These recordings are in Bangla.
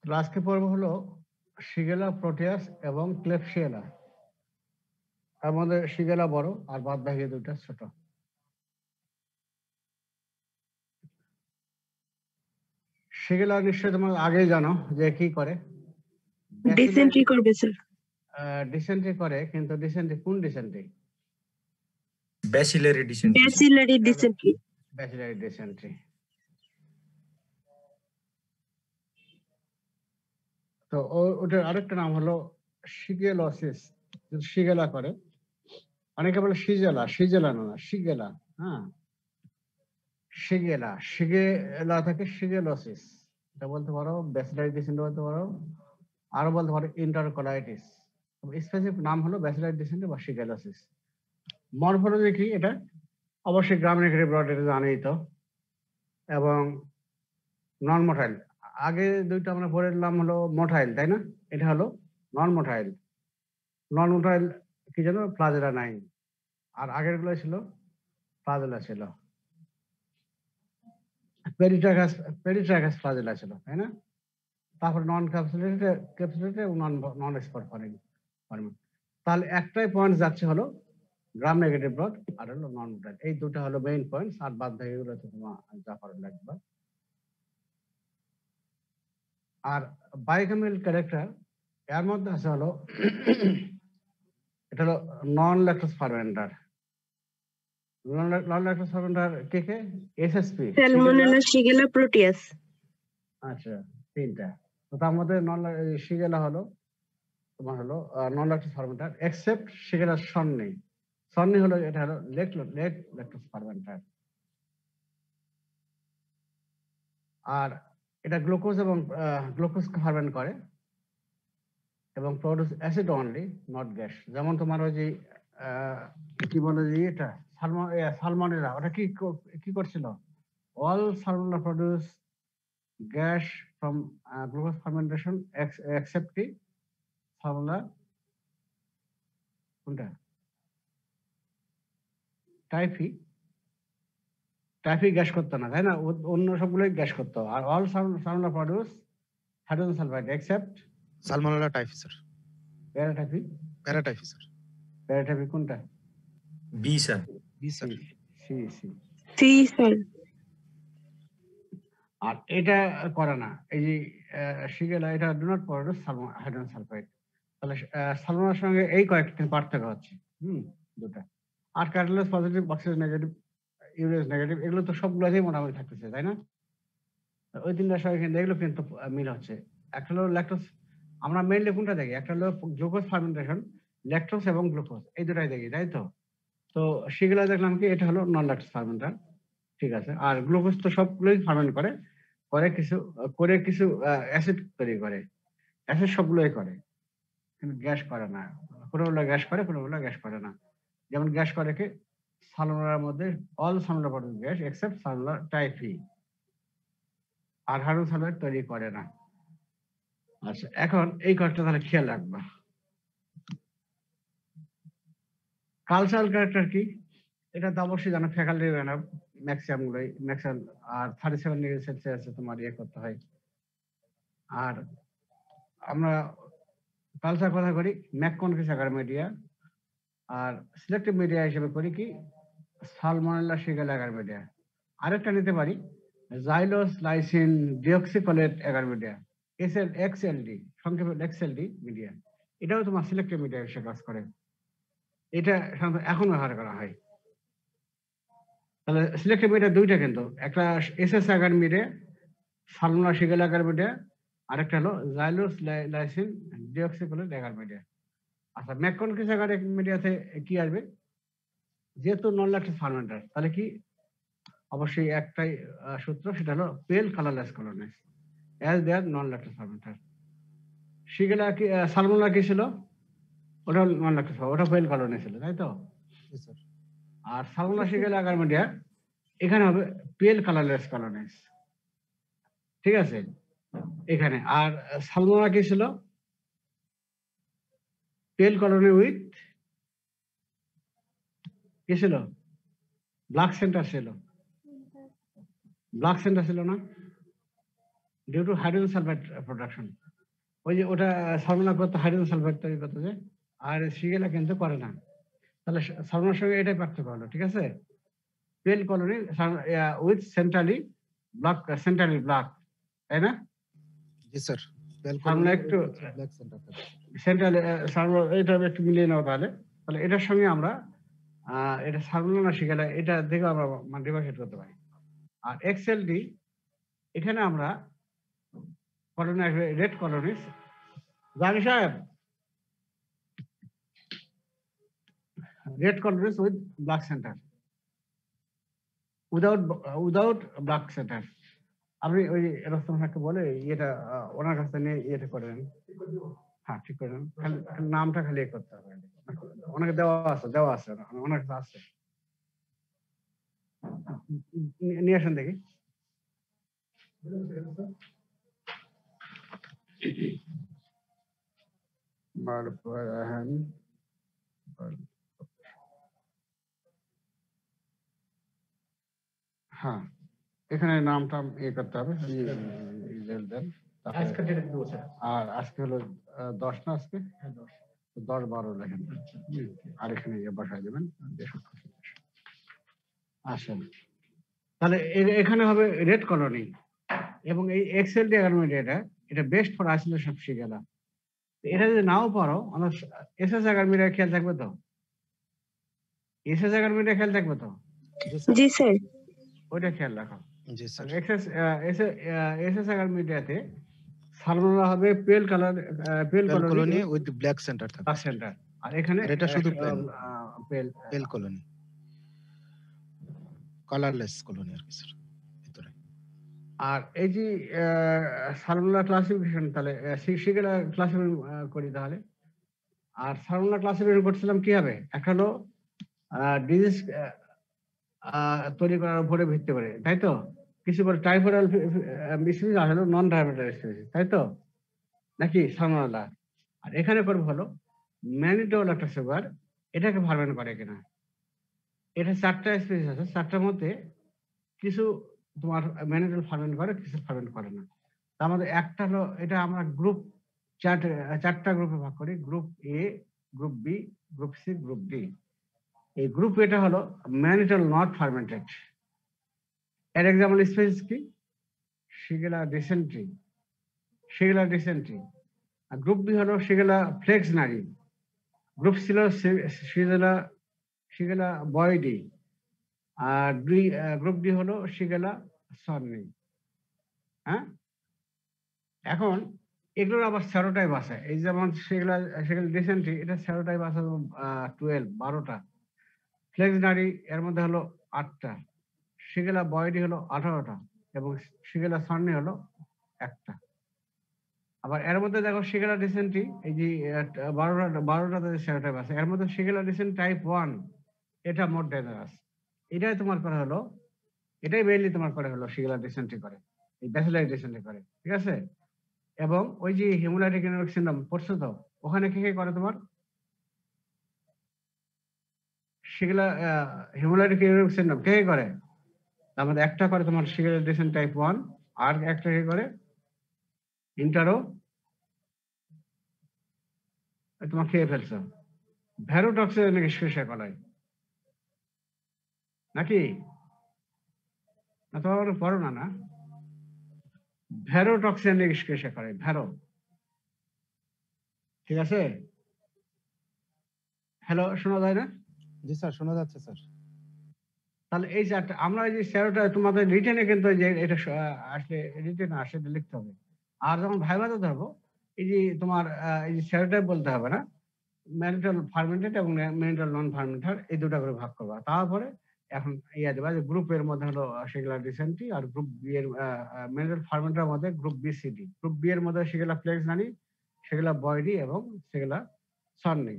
তো আজকে পর্ব হলো শিগেলা, প্রোটিয়াস এবং ক্লেপসিয়েলা। তার মধ্যে শিগেলা বড় আর বাদ বাকি দুইটা ছোট। শিগেলা নিশ্চয়ই তোমরা আগেই জানো যে কি করে, ডিসেন্ট্রি করবে স্যার। ডিসেন্ট্রি করে, কিন্তু ডিসেন্ট্রি কোন dysentery? Bacillary dysentery. Bacillary dysentery. Bacillary dysentery. তো ওটার আরেকটা নাম হলো শিগেলোসিস। শিগেলা করে, অনেকে বলে সিজেলা, সিজেলা না, শিগেলা। হ্যাঁ, শিগেলা, শিগেলা থেকে শিগেলোসিস এটা বলতে পারো, ব্যাসিলারি ডিসেন্ট্রি বলতে পারো, আরো বলতে পারো ইন্টারকোলাইটিস। স্পেসিফিক নাম হলো ব্যাসিলারি ডিসেন্ট্রি বা শিগেলোসিস। মরফোলজি কি এটা অবশ্যই গ্রাম নেগেটিভ ব্লড, এটা জানেই তো। এবং নন মোটাইল, আগে দুইটা আমরা পড়লাম হলো মোটাইল, তাই না? এটা হলো নন মোটাইল। নন মোটাইল কি জানো? প্লাজেলা নাই, আর আগের গুলো ছিল প্লাজেলা ছিল, পেরিট্রাকাস প্লাজেলা ছিল, তাই না? তারপর নন ক্যাপসুলেটেড এবং নন স্পট ফরেন। তাহলে একটাই পয়েন্ট যাচ্ছে হলো গ্রাম নেগেটিভ ব্লড আর হলো নন মোটাইল। এই দুটো হলো মেইন পয়েন্টস, আর বাদ বাকি গুলো তোমার যা পারো লাগবে। আর বায়োকেমিক্যাল ক্যারেক্টার এর মধ্যে আছে হলো এটা হলো non lactose fermenter. Non lactose fermenter কে কে? SSP, salmonella, shigella, proteus. আচ্ছা, তিনটা। তো তার মধ্যে শিগেলা হলো তোমার হলো নন ল্যাকটোজ ফার্মেন্টার, এক্সেপ্ট শিগেলার সন্নি। সন্নি হলো এটা হলো লেট ল্যাকটোজ ফার্মেন্টার। আর এটা গ্লুকোজ এবং গ্লুকোজকে ফার্মেন্ট করে এবং produce acid only, not gas. যেমন তোমার ওই যে কি বলে যে এটা সালমনেলা, ওটা কি করছিল? All salmonella produce gas from glucose fermentation except salmonella কোনটা? টাইফি গ্যাস করতো না, তাই না? অন্য সবগুলোই গ্যাস করতো। আর all salmonella produce hydrogen sulphide except salmonella typhi sir. Paratyphi. Paratyphi sir. Paratyphi কোনটা? B sir. B sir. C. C sir. আর এটা করে না, এই যে শিগেলা, এটা do not produce hydrogen sulphide. তাহলে সালমোনেলার সঙ্গে এই কয়েকটা পার্থক্য হচ্ছে, দুটা। আর catalase positive, oxygen negative, urease negative, এগুলো তো সবগুলোতেই মোটামুটি থাকতেছে, তাই না? ওই তিনটার সঙ্গে কিন্তু এগুলো কিন্তু মিল হচ্ছে। একটা হলো ল্যাকটোজ, আমরা মেইনলি কোনটা দেখি? একটা হলো গ্লুকোজ ফার্মেন্টেশন, ল্যাকটোজ এবং গ্লুকোজ, এই দুটাই দেখি, তাই তো? তো শিগেলা দেখলাম কি এটা হলো নন ল্যাকটোজ ফার্মেন্টার, ঠিক আছে। আর গ্লুকোজ তো সবগুলোই ফার্মেন্ট করে কিছু অ্যাসিড তৈরি করে, অ্যাসিড সবগুলোই করে, কিন্তু গ্যাস করে না। কোনোগুলো গ্যাস করে, কোনোগুলো গ্যাস করে না। যেমন গ্যাস করে কি সালমোনেলার মধ্যে all salmonella produce gas except salmonella typhi, আর হাইড্রোজেন সালফাইড তৈরি করে না। আচ্ছা, এখন এই কথাটা তাহলে খেয়াল রাখবা। কালচারাল ক্যারেক্টার কি? এটা তো অবশ্যই জানো, ফ্যাকাল্টি ম্যাক্সিমাম আর 37 ডিগ্রি সেলসিয়াসে তোমার ইয়ে করতে হয়। আর আমরা কালচার কথা করি ম্যাককনকিস আগার মিডিয়া, আর সিলেক্টিভ মিডিয়া হিসেবে করি কি সালমোনেলা, শিগেলা আগার মিডিয়া। আরেকটা নিতে পারি জাইলোস লাইসিন ডিঅক্সিকোলেট আগার মিডিয়া, এক্সএলডি, সংক্ষেপে এক্সএলডি মিডিয়া। এটাও তোমার সিলেক্টিভ মিডিয়া হিসেবে কাজ করে। এটা এখন ব্যবহার করা হয়। তাহলে সিলেক্টিভ মিডিয়া দুইটা, কিন্তু একটা SS agar media, salmonella Shigella agar media, আরেকটা হলো জাইলোস লাইসিন ডিঅক্সিকোলেট আগার মিডিয়া। আচ্ছা, ম্যাককনকিস আগার মিডিয়াতে কি আসবে? যেহেতু নন ল্যাকটোজ ফার্মেন্টার, তাহলে কি অবশ্যই একটাই সূত্র, সেটা হলো পেল কালারলেস কলোনিস অ্যাজ দেয়ার নন ল্যাকটোজ ফার্মেন্টার। শিগেলা কি সালমোনেলা কি ছিল? ওটা নন ল্যাকটোজ, ওটা পেল কলোনি ছিল, তাই তো? আর সালমোনেলা শিগেলা আগার মিডিয়া এখানে হবে পেল কালারলেস কলোনিস, ঠিক আছে এখানে। আর সালমোনেলা কি ছিল? পেল কলোনি উইথ কি ছিল? ব্ল্যাক সেন্টার ছিল, ব্ল্যাক সেন্টার ছিল না? Due to hydrogen sulphide production. ওই যে ওটা সালমোনেলা করতে হাইড্রোজেন সালফাইড তৈরি করতে যে, আর শিগেলা কিন্তু করে না। তাহলে সালমোনেলার সঙ্গে এটাই পার্থক্য হলো, ঠিক আছে? পেল কলোনি উইথ সেন্ট্রালি ব্লক, তাই না? জি স্যার। সালমোনেলা একটু ব্ল্যাক সেন্টার থাকে। সেন্ট্রাল এটা একটু মিলিয়ে নাও তাহলে। তাহলে এটার সঙ্গে আমরা এটা সালমোনেলা না শিগেলা এটা দেখে আমরা ডিফারেন্সিয়েট করতে পারি। আর এক্সএলডি এখানে আমরা কলোনি আসবে রেড কলোনিস। জানি সাহেব, red colonies with black centre, without black centre. আপনি ওই রস্তম সাহেবকে বলে ইয়েটা ওনার কাছে নিয়ে ইয়েটা করে নেন। হ্যাঁ, ঠিক করে নেন। খালি নামটা খালি করতে হবে। ওনাকে দেওয়া আছে ওনার কাছে আছে। নিয়ে আসেন দেখি। হ্যাঁ, এখানে নামটা ইয়ে করতে হবে। আর আজকে হলো 10 না, আজকে 10-12 লেখেন। আর এখানে ইয়ে বসাই দেবেন। আসেন, তাহলে এখানে হবে রেড কলোনি এবং এই এক্সএলডি অ্যাগারমিডিয়েটা এটা best for isolation of Shigella. এটা যদি নাও পারো, আমরা এসএস অ্যাগারমিডিয়া খেয়াল থাকবে তো? এসএস অ্যাগারমিডিয়া খেয়াল থাকবে তো? জি স্যার। ওইটা খেয়াল রাখো। জি স্যার। এসএস অ্যাগারমিডিয়াতে সালমোনেলা হবে pale colony with black centre থাকে। Black centre. আর এখানে এটা শুধু পেল কলোনি, কালারলেস কলোনি আর কি স্যার ভিতরে। আর এই যে সালমোনেলা ক্লাসিফিকেশন, তাহলে শিগেলা ক্লাসিফিকেশন করি তাহলে। আর সালমোনেলা ক্লাসিফিকেশন করছিলাম কি হবে? একটা হলো ডিজিজ তৈরি করার উপরে ভিত্তি করে, তাই তো? কিছু করে টাইফয়েড স্পিসিস আর হলো নন টাইফয়েড স্পিসিস, তাই তো? নাকি সালমোনেলা? আর এখানে করবো হলো ম্যানিটোল একটা সুগার, এটাকে ফার্মেন্ট করে কিনা। এটা 4টা স্পিসিস আছে, 4টার মধ্যে কিছু তোমার ম্যানিটোল ফার্মেন্ট করে, কিছু ফার্মেন্ট করে না। তার মধ্যে একটা হলো, এটা আমরা গ্রুপ 4টা গ্রুপে ভাগ করি, group A, group B, group C, group D. এই গ্রুপ এটা হলো ম্যানিটোল নট ফার্মেন্টেড। এর এক্সাম্পল স্পিসিস কি? Shigella dysentery. আর গ্রুপ বি হলো শিগেলা ফ্লেক্সনারি। গ্রুপ ছিল শিগেলা বয়ডি। আর গ্রুপ ডি হলো শিগেলা সন্নি। হ্যাঁ, এখন এগুলোর আবার সেরোটাইপ আছে। এই যেমন শিগেলা ডিসেন্ট্রি, এটা সেরোটাইপ আছে 12টা। ফ্লেক্সনারি এর মধ্যে হলো 8টা। শিগেলা বয়ডি হলো 18টা এবং শিগেলা সন্নি হলো 1টা। আবার এর মধ্যে দেখো শিগেলা ডিসেন্ট্রি, এই যে 12টাতে সেরোটাইপ আছে, এর মধ্যে শিগেলা ডিসেন্ট টাইপ 1, এটা মোর ডেঞ্জারাস। এটাই তোমার করা হলো, এটাই মেইনলি তোমার করে হলো শিগেলা ডিসেন্ট্রি করে, এই ব্যাসিলারি ডিসেন্ট্রি করে, ঠিক আছে? এবং ওই যে হেমোলাইটিক অ্যানিমিক সিনড্রোম পড়ছো তো, ওখানে কে কে করে তোমার? শিগেলা হেমোলাইটিক অ্যানিমিক সিনড্রোম কে কে করে? তার মধ্যে একটা করে তোমার শিগেলা ডিসেন্ট টাইপ 1, আর একটা কে করে? ইন্টারো, তোমার খেয়ে ফেলছো। ভ্যারোটক্সিন নিষ্ক্রিয় করায় নাকি? না, তোমার পড়ো না? না, ভ্যারোটক্সিন নিষ্ক্রিয় করে, ভ্যারো, ঠিক আছে? হ্যালো, শোনা যায় না? জি স্যার, শোনা যাচ্ছে স্যার। তাহলে এই চারটা আমরা এই যে সেরোটা তোমাদের রিটেনে কিন্তু যে এটা আসলে রিটেনে আসে লিখতে হবে। আর যখন ভাইভাতে ধরবো, এই যে তোমার এই যে সেরোটাইপ বলতে হবে না, ম্যানিটাল ফার্মেন্টেড এবং ম্যানিটাল নন ফার্মেন্টেড, এই দুটা করে ভাগ করবা। তারপরে এখন ইয়া দেবা যে গ্রুপের মধ্যে হলো শিগেলা ডিসেন্ট্রি, আর গ্রুপ বি এর ম্যানিটাল ফার্মেন্টের মধ্যে group B C D. Group B এর মধ্যে শিগেলা ফ্লেক্সনারি, শিগেলা বয়ডি এবং শিগেলা সন্নি।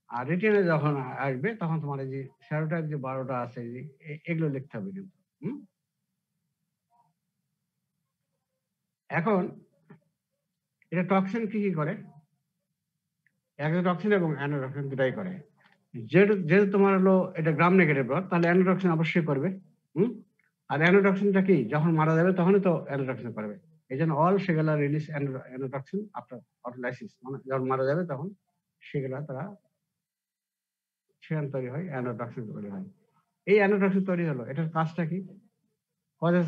আর রিটেনে যখন আসবে তখন তোমার এই যে সেরোটাইপ যে 12টা আছে এগুলো লিখতে হবে কিন্তু। এখন এটা টক্সিন কি কি করে? এক্সোটক্সিন এবং অ্যানোটক্সিন দুটাই করে। যেহেতু তোমার হলো এটা গ্রাম নেগেটিভ রড, তাহলে অ্যানোটক্সিন অবশ্যই করবে। আর অ্যানোটক্সিনটা কি, যখন মারা যাবে তখনই তো অ্যানোটক্সিন করবে, এই জন্য all shigella release endotoxin after autolysis, মানে যখন মারা যাবে তখন শিগেলা তারা সেখান তৈরি হয়, অ্যান্ডোটক্সিন তৈরি হয়। এই অ্যান্ডোটক্সিন তৈরি হলো, এটার কাজটা কি? Causes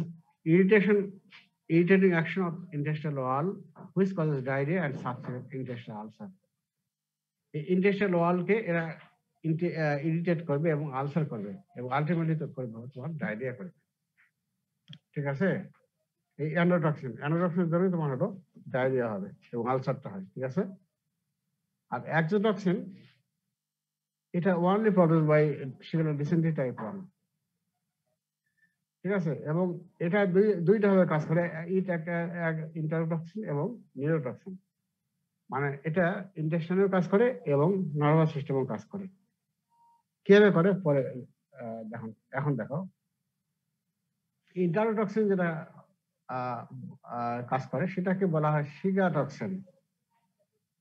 irritating action of intestinal wall, which causes diarrhea and subsequent intestinal ulcer. এই intestinal wall কে এরা ইরিটেট করবে এবং আলসার করবে এবং আলটিমেটলি তো করবে তোমার ডায়রিয়া করবে। ঠিক আছে? এই অ্যান্ডোটক্সিনের জন্য তোমার হলো ডায়রিয়া হবে এবং আলসারটা হয়। ঠিক আছে? আর এক্সোটক্সিন এটা only produced by Shigella dysentery type 1। ঠিক আছে? এবং এটা দুইটা ভাবে কাজ করে, একটা ইন্টারোটক্সিন এবং নিউরোটক্সিন। মানে এটা ইন্টেস্টাইনেও কাজ করে এবং নার্ভাস সিস্টেমেও কাজ করে। কিভাবে করে পরে এখন দেখো। ইন্টারোটক্সিন যেটা কাজ করে সেটাকে বলা হয় সিগাটক্সিন।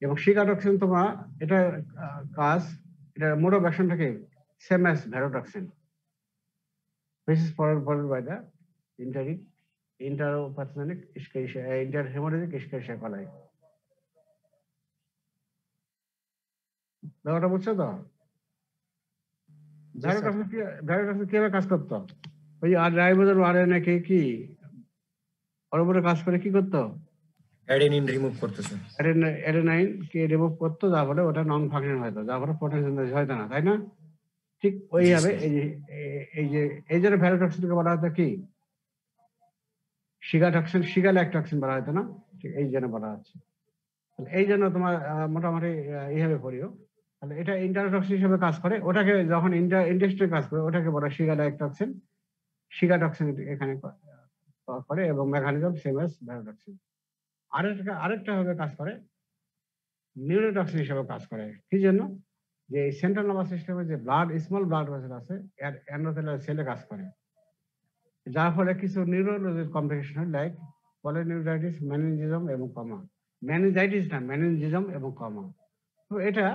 এবং সিগাটক্সিন তোমার এটা কাজ, এটা মোড অফ অ্যাকশনটাকে same as verotoxin, which is followed by the interopathogenic interhemorrhagic ischemia coli. ব্যাপারটা বুঝছো তো? ভ্যারোটক্সিন কিভাবে কাজ করতো? ওই রাইবোজোম আরএনএ কে কি ওর উপরে কাজ করে কি করতো? অ্যাডেনিন রিমুভ করতেছে, অ্যাডেনাইন কে রিমুভ করতো, যার ফলে ওটা নন ফাংশন হতো, যার ফলে প্রোটিন সিনথেসিস হতো না, তাই না? ঠিক ওইভাবে এই জন্য ভ্যারোটক্সিনকে বলা হতো কি সিগাটক্সিন, সিগাল্যাকটক্সিন বলা হতো না, ঠিক এই জন্য বলা হচ্ছে। এই জন্য তোমার মোটামুটি এইভাবে পড়িও। তাহলে এটা ইন্টারোটক্সিন হিসেবে কাজ করে, ওটাকে যখন ইন্টেস্টাইনে কাজ করে ওটাকে বলা সিগাল্যাকটক্সিন, সিগাটক্সিন এখানে করে এবং মেকানিজম সেম অ্যাজ ভ্যারোটক্সিন। আরেকটা ভাবে কাজ করে নিউরোটক্সিন হিসেবে কাজ করে। কি জন্য? যে সেন্ট্রাল নার্ভাস সিস্টেমে যে স্মল ব্লাড ভেসেল আছে এর এন্ডোথেলিয়াল সেলে কাজ করে, যার ফলে কিছু নিউরোলজিক কমপ্লিকেশন হয়, লাইক পলিনিউরাইটিস, মেনিনজিজম এবং কমা। মেনিনজাইটিস না, মেনিনজিজম এবং কমা। তো এটা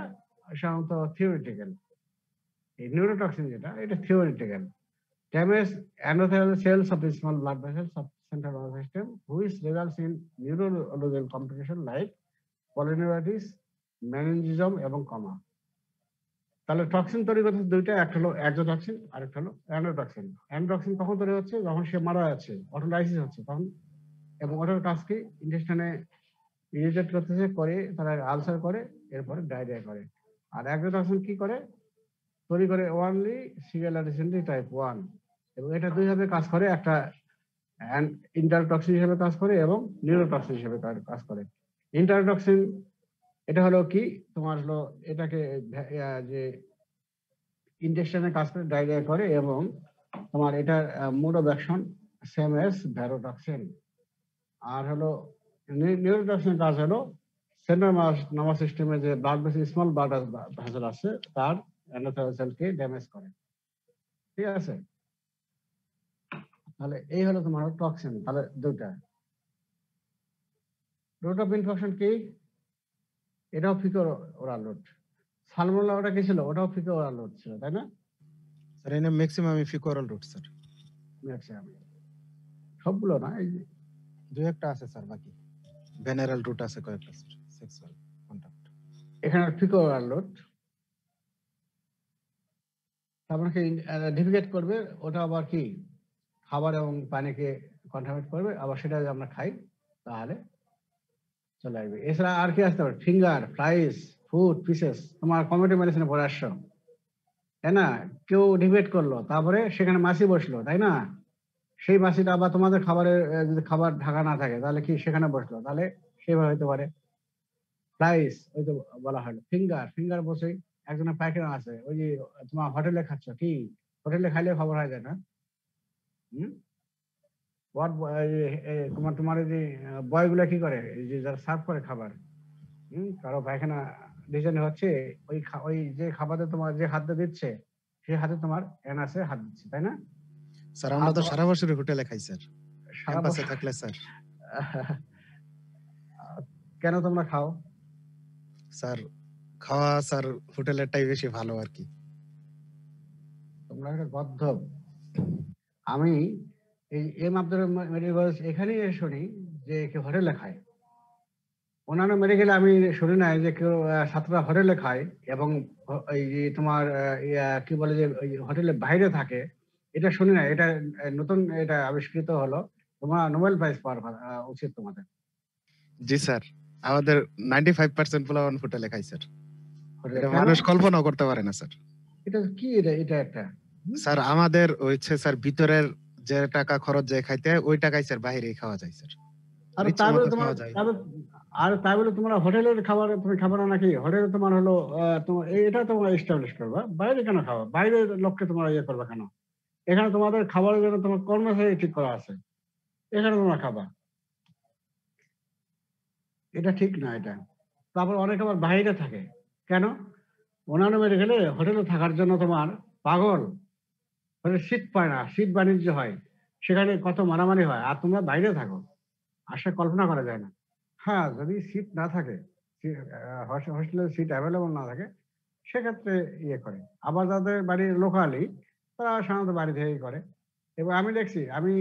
সাধারণত থিওরিটিক্যাল। এই নিউরোটক্সিন যেটা এটা theoretical. Damage endothelial cells of the small blood vessels of central nervous system, which results in neurological complication like polyneuritis, meningism এবং কমা। তাহলে টক্সিন তৈরি করতে দুইটা, একটা হলো এক্সোটক্সিন আর একটা হলো অ্যান্ডোটক্সিন। অ্যান্ডোটক্সিন কখন তৈরি হচ্ছে? যখন সে মারা যাচ্ছে, অটোলাইসিস হচ্ছে তখন, এবং ওটার কাজ কি ইন্টেস্টাইনে ইরিটেট করতেছে, করে তারা আলসার করে, এরপরে ডায়রিয়া করে। আর এক্সোটক্সিন কি করে? তৈরি করে ওয়ানলি শিগেলা ডিসেন্ট্রি টাইপ 1, এবং এটা দুইভাবে কাজ করে, একটা ইন্টারটক্সিন হিসেবে কাজ করে এবং নিউরোটক্সিন হিসেবে কাজ করে। ইন্টারটক্সিন এটা হলো কি তোমার হলো এটাকে যে ইন্টেস্টাইনে কাজ করে, ডায়রিয়া করে, এবং তোমার এটার mode of action same as verotoxin. আর হলো নিউরোটক্সিনের কাজ হলো সেন্ট্রাল নার্ভাস সিস্টেমে যে blood vessel, small blood vessel আছে তার এন্ডোথেলিয়াল সেলকে ড্যামেজ করে। ঠিক আছে? তাহলে এই হলো তোমার টক্সিন। তাহলে দুইটা। রুট অফ ইনফেকশন কি? এটাও ফিকো ওরাল রুট। সালমোনেলা ওটা কি ছিল? ওটাও ফিকো ওরাল রুট ছিল, তাই না? স্যার এনে ম্যাক্সিমাম ফিকোরাল রুট স্যার, সবগুলো না, এই যে দুই একটা আছে স্যার, বাকি ভেনারেল রুট আছে কয়েকটা স্যার, সেক্সুয়াল কন্টাক্ট। এখানে ফিকো ওরাল রুট। তারপরে কি ডিফিকেট করবে, ওটা আবার কি খাবার এবং পানিকে কন্টামিনেট করবে, আবার সেটা যদি আমরা খাই তাহলে চলে আসবে। এছাড়া আর কি আসতে পারে? Finger, fries, food, pieces. তোমার কমিউনিটি মেডিসিনে পড়ে আসছো, তাই না? কেউ ডিবেট করলো, তারপরে সেখানে মাছি বসলো, তাই না? সেই মাছিটা আবার তোমাদের খাবারের যদি খাবার ঢাকা না থাকে তাহলে কি সেখানে বসলো, তাহলে সেভাবে হতে পারে। ফ্রাইস ওই তো বলা হলো। ফিঙ্গার বসে একজনের পায়খানা আছে, ওই যে তোমার হোটেলে খাচ্ছ, কি হোটেলে খাইলে খবর হয়ে যায় না? তোমার এই যে বয়গুলা কি করে, এই যে যারা সার্ভ করে খাবার, কারো পায়খানা ডিজাইন হচ্ছে, ওই যে খাবারে তোমার যে হাতটা দিচ্ছে সেই হাতে তোমার এনআসে হাত দিচ্ছে, তাই না? স্যার আমরা তো সারা বছর হোটেলে খাই স্যার, ক্যাম্পাসে থাকলে স্যার। কেন তোমরা খাও? স্যার খাওয়া স্যার হোটেলেরটাই বেশি ভালো আর কি। তোমরা একটা গদ্ধব। আমি এই এম আব্দুল মেডিকেল কলেজ এখানেই শুনি যে কেউ হোটেলে খায়। অন্যান্য মেডিকেলে আমি শুনি নাই যে কেউ ছাত্ররা হোটেলে খায় এবং এই যে তোমার কি বলে যে ওই হোটেলের বাইরে থাকে, এটা শুনি না। এটা নতুন এটা আবিষ্কৃত হলো। তোমার নোবেল প্রাইজ পাওয়ার উচিত তোমাদের। জি স্যার, আমাদের 95% পোলাপান হোটেলে খাই স্যার। হোটেলে এটা খায় না? মানুষ কল্পনা করতে পারে না স্যার। এটা কি? এটা একটা স্যার আমাদের হচ্ছে স্যার ভিতরের যে টাকা খরচ যায় খাইতে হয়, ওই টাকায় স্যার বাইরে খাওয়া যায় স্যার। আর ইচ্ছা তাই বলে মতো তোমার খাওয়া যায়। আর তাই বলে তোমরা হোটেলের খাবার তুমি খাবে না নাকি? হোটেলে তোমার হলো তোমার এটা তোমরা এস্টাবলিশ করবা, বাইরে কেন খাওয়া? বাইরের লোককে তোমরা ইয়ে করবে কেন? এখানে তোমাদের খাবারের জন্য তোমার কর্মচারী ঠিক করা আছে, এখানে তোমরা খাবা। এটা ঠিক না এটা। তারপর অনেকে আবার বাইরে থাকে কেন? অন্যান্য মেডিকেলে হোটেলে থাকার জন্য তোমার পাগল, হোটেলে সিট পায় না, সিট বাণিজ্য হয়, সেখানে কত মারামারি হয়, আর তোমরা বাইরে থাকো, আসলে কল্পনা করা যায় না। হ্যাঁ, যদি সিট না থাকে, হোস্টেলে সিট অ্যাভেলেবল না থাকে, সেক্ষেত্রে ইয়ে করে। আবার যাদের বাড়ির লোকালি, তারা সাধারণত বাড়ি থেকেই করে। এবং আমি দেখছি, আমি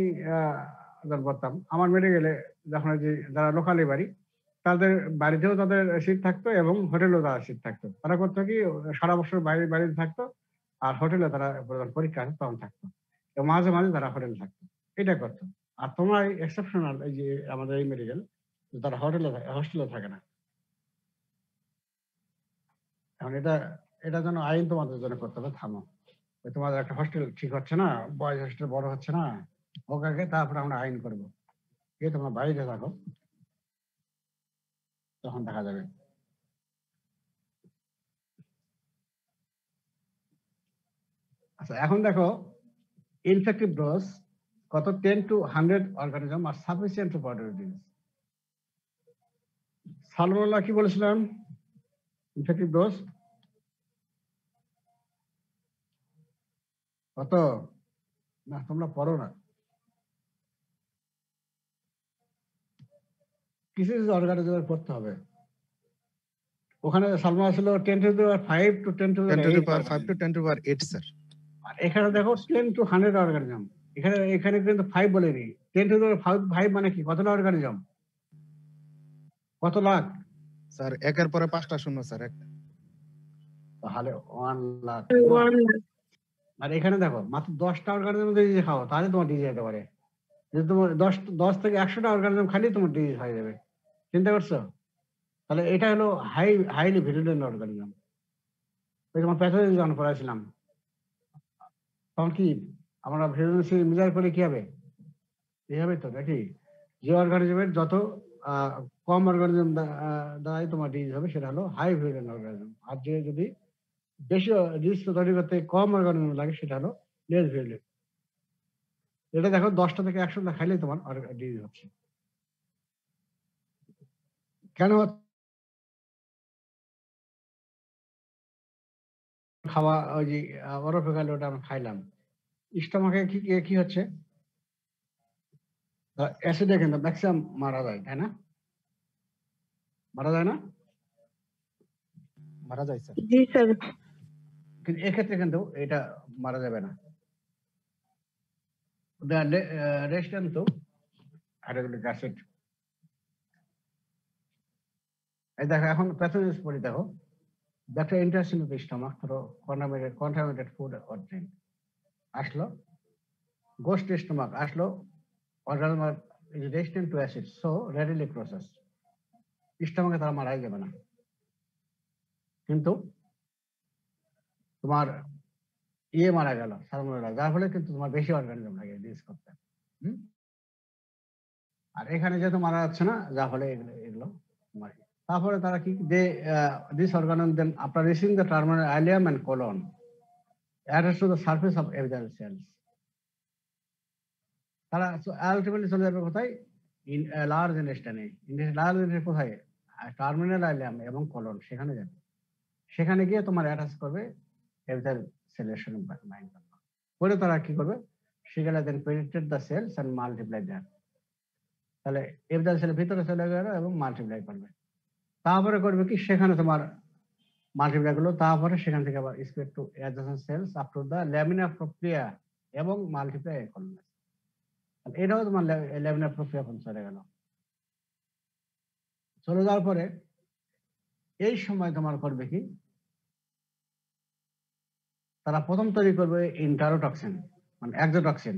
যখন করতাম আমার মেডিকেলে, যখন ওই যে যারা লোকালি বাড়ি, তাদের বাড়িতেও তাদের সিট থাকতো এবং হোটেলেও তারা সিট থাকতো। তারা করতো কি, সারা বছর বাড়িতে থাকতো, আর হোটেলে তারা যখন পরীক্ষা আসতো তখন থাকতো, এবং মাঝে মাঝে তারা হোটেলে থাকতো। এটা করতো। আর তোমরা এক্সেপশনাল, এই যে আমাদের এই মেডিকেল, তারা হোস্টেলে থাকে না। এখন এটা যেন আইন তোমাদের জন্য করতে হবে, থামো। ওই তোমাদের একটা হোস্টেল ঠিক হচ্ছে না, বয়েজ হোস্টেল বড় হচ্ছে না, ওকে তারপরে আমরা আইন করবো। এই তোমরা বাইরে থাকো, তখন দেখা যাবে। আচ্ছা, এখন দেখো ইনফেক্টিভ ডোজ কত, 10 to 100 organism R sufficient to produce disease. Salmonella কি বলেছিলাম? ইনফেক্টিভ ডোজ কত? না, তোমরা পড়ো না। কিছু কিছু অর্গানিজমের পড়তে হবে। ওখানে সালমোনেলা ছিল 10 to the power 5 to 10 to the 10 to the 8 power 5 to organism. 10 to the power 8 sir. আর এখানে দেখো 10 to 100 অর্গানিজম। এখানে কিন্তু 5 বলেনি। 10 to the 5 মানে কি? কতটা অর্গানিজম? কত লাখ? স্যার একের পরে 5টা শূন্য স্যার। তাহলে 1 লাখ। 1 lakh। আর এখানে দেখো মাত্র 10টা অর্গানিজম যদি খাও, তাহলে তোমার ডিজিজ হতে পারে। যদি তোমার 10 থেকে 100টা অর্গানিজম খালি তোমার ডিজিজ হয়ে যাবে। চিন্তা করছো? তাহলে এটা হলো হাইলি ভিরুলেন্ট অর্গানিজম। ওই তোমার প্যাথোলজি যখন পড়াইছিলাম, তখন কি আমরা ভিরুলেন্সি মেজার করে কি হবে? এইভাবে তো নাকি? যে অর্গানিজমের যত কম অর্গানিজম দ্বারাই তোমার ডিজিজ হবে, সেটা হলো হাই ভিরুলেন্ট অর্গানিজম। আর যে যদি বেশি ডিজিজ তৈরি করতে কম অর্গানিজম লাগে, সেটা হলো লেস ভিরুলেন্ট। এটা দেখো 10টা থেকে 100টা খাইলেই তোমার ডিজিজ হচ্ছে। কেন খাওয়া? ওই যে অরফেকাল, ওটা আমরা খাইলাম, স্টমাকে কি কি হচ্ছে? অ্যাসিডে কিন্তু ম্যাক্সিমাম মারা যায়, তাই না? মারা যায় না? মারা যায় স্যার। জি স্যার। কিন্তু এক্ষেত্রে কিন্তু এটা মারা যাবে না। রেস্টেন্ট তো হাইড্রোক্লোরিক অ্যাসিড। এই দেখো, এখন প্যাথোলজিস পড়ি। দেখো, ব্যাকটেরিয়া ইন্টারেকশন উইথ স্টমাক, ধরো কন্টামিনেটেড ফুড অর ড্রিঙ্ক আসলো, গোস টু স্টমাক আসলো, organism is resistant to acid, so readily process. স্টমাকে তারা মারাই যাবে না, কিন্তু তোমার মারা গেল সালমোনেলা, যার ফলে কিন্তু তোমার বেশি অর্গানিজম লাগে ডিজিজ করতে। আর এখানে যেহেতু মারা যাচ্ছে না, যার ফলে এগুলো মারে। তারপরে তারা কি, this organism then after reaching the terminal ileum and colon attach to the surface of epithelial cells, তারা আলটিমেটলি চলে যাবে কোথায়? ইন লার্জ ইন্টেস্টাইনে। লার্জ ইন্টেস্টাইন কোথায়? টার্মিনাল আইলিয়াম এবং কোলন, সেখানে যাবে। সেখানে গিয়ে তোমার অ্যাটাচ করবে এপিথেলিয়াল সেলের সঙ্গে বাইন্ড করবে। পরে তারা কি করবে? সেখানে then penetrate the cells and multiply there. তাহলে এপিথেলিয়াল সেলের ভিতরে চলে গেল এবং মাল্টিপ্লাই করবে। তারপরে করবে কি? সেখানে তোমার মাল্টিপ্লাই গুলো, তারপরে সেখান থেকে আবার spread to adjacent cells up to the laminar প্রক্রিয়া এবং মাল্টিপ্লাই করবে। এটাও তোমার ল্যামিনার প্রক্রিয়া চলে গেল। চলে যাওয়ার পরে এই সময় তোমার করবে কি, তারা প্রথম তৈরি করবে ইন্টারোটক্সিন মানে এক্সোটক্সিন।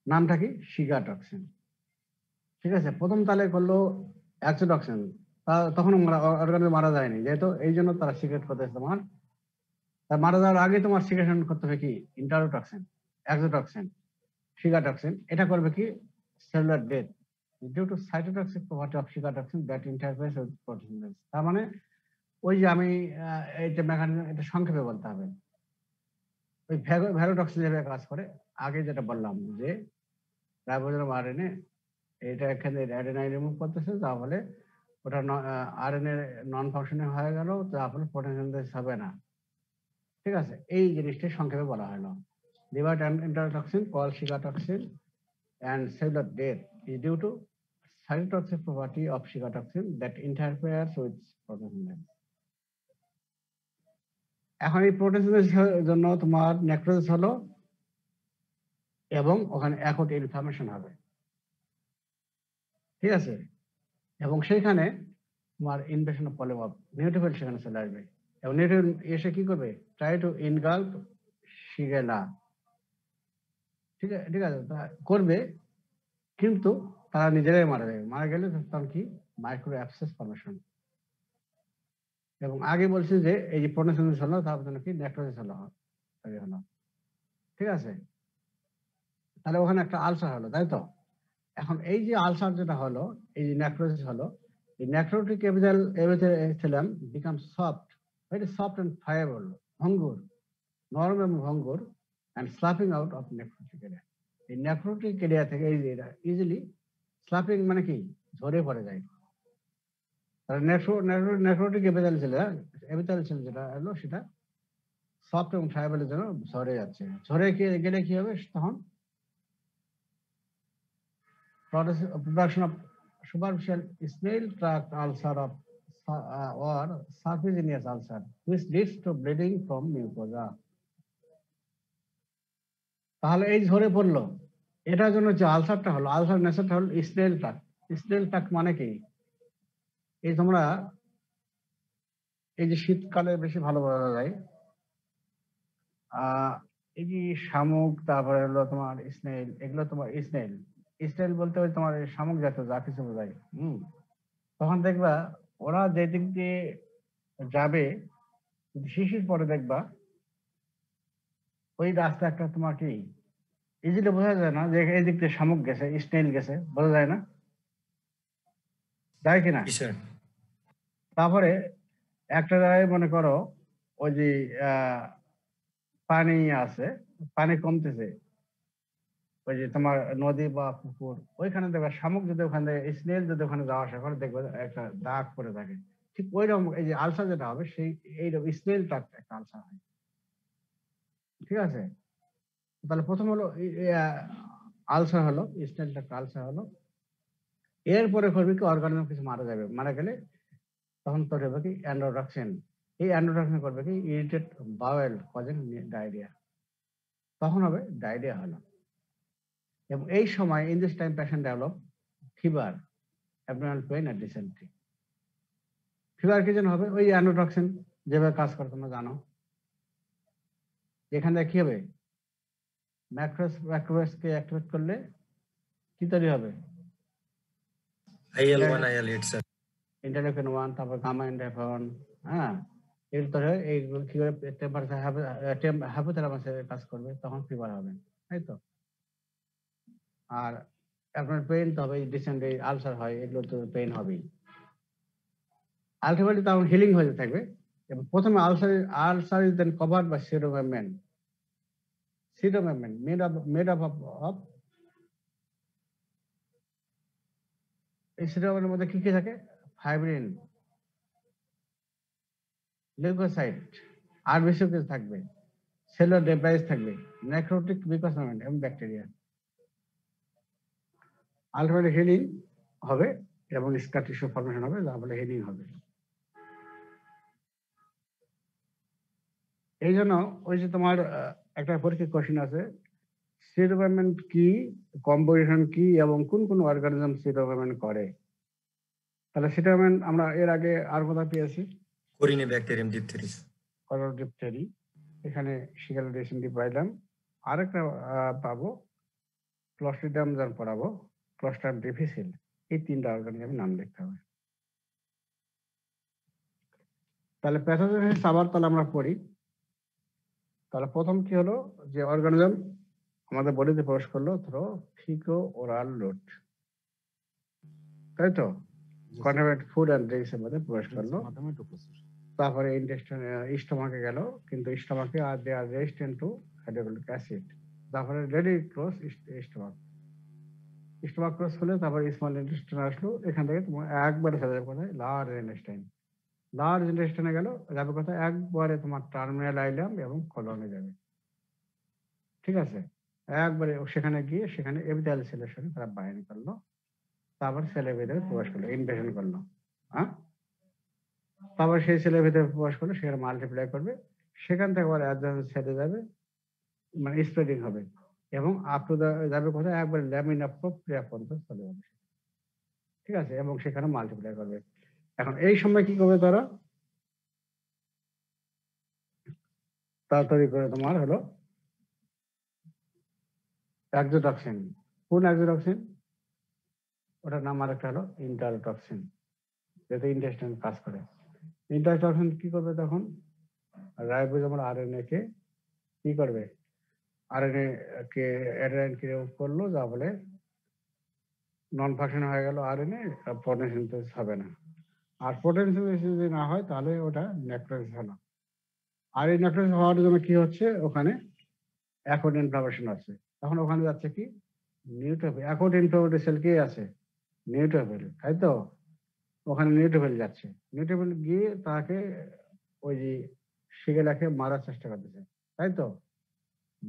নামটা কি? শিগাটক্সিন। ঠিক আছে, প্রথম তালে করলো এক্সোটক্সিন, তখন অর্গানিজম মারা যায়নি, যেহেতু এই জন্য তারা সিক্রেট করতেছে তোমার। তার মারা যাওয়ার আগে তোমার সিক্রেশন করতে হবে কি? Enterotoxin, exotoxin, shiga toxin. এটা করবে কি? Cellular death due to cytotoxic property of shiga toxin that interface with protein. তার মানে ওই যে আমি এইটা মেকানিজম, এটা সংক্ষেপে বলতে হবে। ওই ভ্যালোটক্সিন যেভাবে কাজ করে, আগে যেটা বললাম যে রাইবোজোম আরএনএ এটা এখানে অ্যাডেনাইন রিমুভ করতেছে, যার ফলে ওটা আরএনএ নন ফাংশনিং হয়ে গেল, যার ফলে প্রোটিন সিনথেসিস হবে না। ঠিক আছে, এই জিনিসটা সংক্ষেপে বলা হলো। Liver enterotoxin call shiga toxin and cellular death is due to cytotoxic property of shiga toxin that interferes with protein synthesis. এখন এই প্রোটিন সিনথেসিসের জন্য তোমার নেক্রোসিস হলো এবং ওখানে অ্যাকুট ইনফ্লামেশন হবে। ঠিক আছে, এবং সেইখানে তোমার ইনভেশন অফ পলিমর্ফ নিউট্রোফিল সেখানে চলে আসবে, এবং নিউট্রোফিল এসে কি করবে? Try to engulf shigella. ঠিক আছে, ঠিক আছে, করবে, কিন্তু তারা নিজেরাই মারা যাবে। মারা গেলে তখন কি? Micro abscess formation. এবং আগে বলছি যে এই যে প্রোটিন সিনথেসিস হলো, তার জন্য কি? নেক্রোসিস হলো। ঠিক আছে, তাহলে ওখানে একটা আলসার হলো, তাই তো? এখন এই যে আলসার যেটা হলো, এই যে নেক্রোসিস হলো, এই necrotic epithelium become soft, very soft and friable, ভঙ্গুর, নরম এবং ভঙ্গুর, and sloughing out of necrotic area. এই নেক্রোটিক এরিয়া থেকে এই যে ইজিলি স্লাপিং মানে কি? ঝরে পড়ে যায়। নেক্রোটিক এপিথেলিয়াল সেল যেটা হলো, সেটা সফট এবং ফ্লায়েবলের জন্য ঝরে যাচ্ছে। ঝরে গেলে কি হবে? তখন production of superficial snail tract ulcer of or serpiginous ulcer, which leads to bleeding from mucosa. তাহলে এই ঝরে পড়লো, এটার জন্য যে আলসারটা হলো, আলসার নেচারটা হলো স্নেল ট্রাক্ট। স্নেল ট্রাক্ট মানে কি? এই তোমরা এই যে শীতকালে বেশি ভালো বোঝা যায়, এই যে শামুক, তারপরে হলো তোমার স্নেল, এগুলো তোমার স্নেল। স্নেল বলতে ওই তোমার শামুক জাতীয় যা কিছু বোঝায়। তখন দেখবা ওরা যে দিক দিয়ে যাবে, শিশির পরে দেখবা ওই রাস্তা একটা তোমার কি ইজিলি বোঝা যায় না যে এই দিক দিয়ে শামুক গেছে, স্নেল গেছে, বোঝা যায় না, যায় কিনা? তারপরে একটা জায়গায় মনে করো ওই যে পানি আছে, পানি কমতেছে, ওই যে তোমার নদী বা পুকুর, ওইখানে দেখবে শামুক যদি ওখানে, স্নেল যদি ওখানে যাওয়া আসা করে, দেখবে একটা দাগ পড়ে থাকে। ঠিক ওই রকম এই যে আলসার যেটা হবে, সেই এইরকম স্নেল ট্রাক্ট একটা আলসার হয়। ঠিক আছে, তাহলে প্রথম হলো আলসার হলো, স্নেল ট্রাক্ট আলসার হলো। এরপরে করবে কি? অর্গানিজম কিছু মারা যাবে, মারা গেলে তখন তৈরি হবে কি? অ্যান্ড্রোটক্সিন। এই অ্যান্ড্রোটক্সিন করবে কি? ইরিটেট বাওয়েল কজিং ডায়রিয়া, তখন হবে ডায়রিয়া হলো। এবং এই সময় in this time patient develop fever, abdominal pain আর ডিসেন্ট্রি। ফিভার কি জন্য হবে? ওই অ্যান্ড্রোটক্সিন যেভাবে কাজ করে তোমরা জানো। এখান থেকে কি হবে? ম্যাক্রোসকে অ্যাক্টিভেট করলে কি তৈরি হবে? IL-1 IL-8 sir. ইন্টারলিউকিন 1, তারপর গামা ইন্টারফেরন। হ্যাঁ, এর তৈরি এইগুলো কি করে? টেম্পারেচার হাইপোথ্যালামাসে কাজ করবে, তখন ফিভার হবে, তাই তো? আর আপনার পেইন তো হবে, ডিসেন্ট্রি, আলসার হয়, এগুলো তো পেইন হবেই। আলটিমেটলি তখন হিলিং হয়ে থাকবে। এবং প্রথমে ulcer is then covered by pseudomembrane. Pseudomembrane made up of, এই সিডোমেমব্রেনের মধ্যে কি কি থাকে? ফাইব্রিন, লিউকোসাইট, আর বেশি কিছু থাকবে, সেলুলার ডেব্রাইস থাকবে, নেক্রোটিক মিউকোস এবং ব্যাকটেরিয়া। আলটিমেটলি হিলিং হবে এবং স্কার টিস্যু ফর্মেশন হবে, যার ফলে হিলিং হবে। এই জন্য ওই যে তোমার একটা পরীক্ষা কোশ্চেন আছে, সিডোমেমব্রেন কি, কম্পোজিশন কি, এবং কোন কোন অর্গানিজম সিডোমেমব্রেন করে। তাহলে সিটামেন আমরা এর আগে আর কোথায় পেয়েছি? কোরিনে ব্যাকটেরিয়াম ডিপথেরিস। করোডিপথেরি, এখানে শিগালা ডিসেন্ট্রি পাইলাম। আরেকটা পাবো ক্লস্ট্রিডিয়াম যখন পড়াবো, ক্লস্ট্রিডিয়াম ডিফিসিল। এই 3টা অর্গানিজমের নাম লিখতে হবে। তাহলে প্যাথোজেনেসিস আবার তাহলে আমরা পড়ি। তাহলে প্রথম কি হলো, যে অর্গানিজম আমাদের বডিতে প্রবেশ করলো থ্রো ফিকো ওরাল রুট, তাই তো? কন্টামিনেটেড ফুড অ্যান্ড ড্রিঙ্কস এর মধ্যে প্রবেশ করলো। তারপরে ইন্টেস্টাইন স্টোমাকে গেল, কিন্তু স্টোমাকে আর দে আর রেজিস্ট্যান্ট টু হাইড্রোক্লোরিক অ্যাসিড। তারপরে ready cross stomach, stomach cross হলে তারপরে স্মল ইন্টেস্টাইন আসলো। এখান থেকে তোমার একবারে চলে যাবে কোথায়? Large intestine. লার্জ ইন্টেস্টাইনে গেল, যাবে কোথায়? একবারে তোমার টার্মিনাল আইলাম এবং কলনে যাবে। ঠিক আছে, একবারে সেখানে গিয়ে সেখানে এপিথেলিয়াল সেলের সঙ্গে তারা বাইন্ড করলো, তারপর সেলের ভিতরে প্রবেশ করলো, ইনভেশন করলো। হ্যাঁ, তারপর সেই সেলের ভিতরে প্রবেশ করলে সেখানে মাল্টিপ্লাই করবে, সেখান থেকে আবার অ্যাডজাসেন্ট সেলে যাবে, মানে স্প্রেডিং হবে এবং আপ টু যাবে কোথায়? একবার ল্যামিনা প্রোপ্রিয়া পর্যন্ত চলে যাবে। ঠিক আছে, এবং সেখানে মাল্টিপ্লাই করবে। এখন এই সময় কি করবে তারা? তাড়াতাড়ি করে তোমার হলো এক্সোটক্সিন। কোন এক্সোটক্সিন? ওটার নাম আরেকটা হলো ইন্টারটক্সিন, যেটা ইন্টেস্টাইন কাজ করে। ইন্টারটক্সিন কি করবে তখন? রাইবোজোমাল আরএনএ কে কি করবে? আরএনএ কে অ্যাডেনাইন কে রিমুভ করলো, যা বলে নন ফাংশন হয়ে গেল আরএনএ, প্রোটিন সিনথেসিস হবে না। আর প্রোটিন সিনথেসিস যদি না হয় তাহলে ওটা নেক্রোসিস হলো। আর এই নেক্রোসিস হওয়ার জন্য কি হচ্ছে? ওখানে অ্যাকুট ইনফ্লামেশন আছে। তখন ওখানে যাচ্ছে কি? নিউট্রোফিল। অ্যাকুট ইনফ্লামেটরি সেল কে আছে? নিউট্রোফিল, তাই তো? ওখানে নিউট্রোফিল যাচ্ছে, নিউট্রোফিল গিয়ে তাকে ওই যে শিগেলাকে মারার চেষ্টা করতেছে, তাই তো?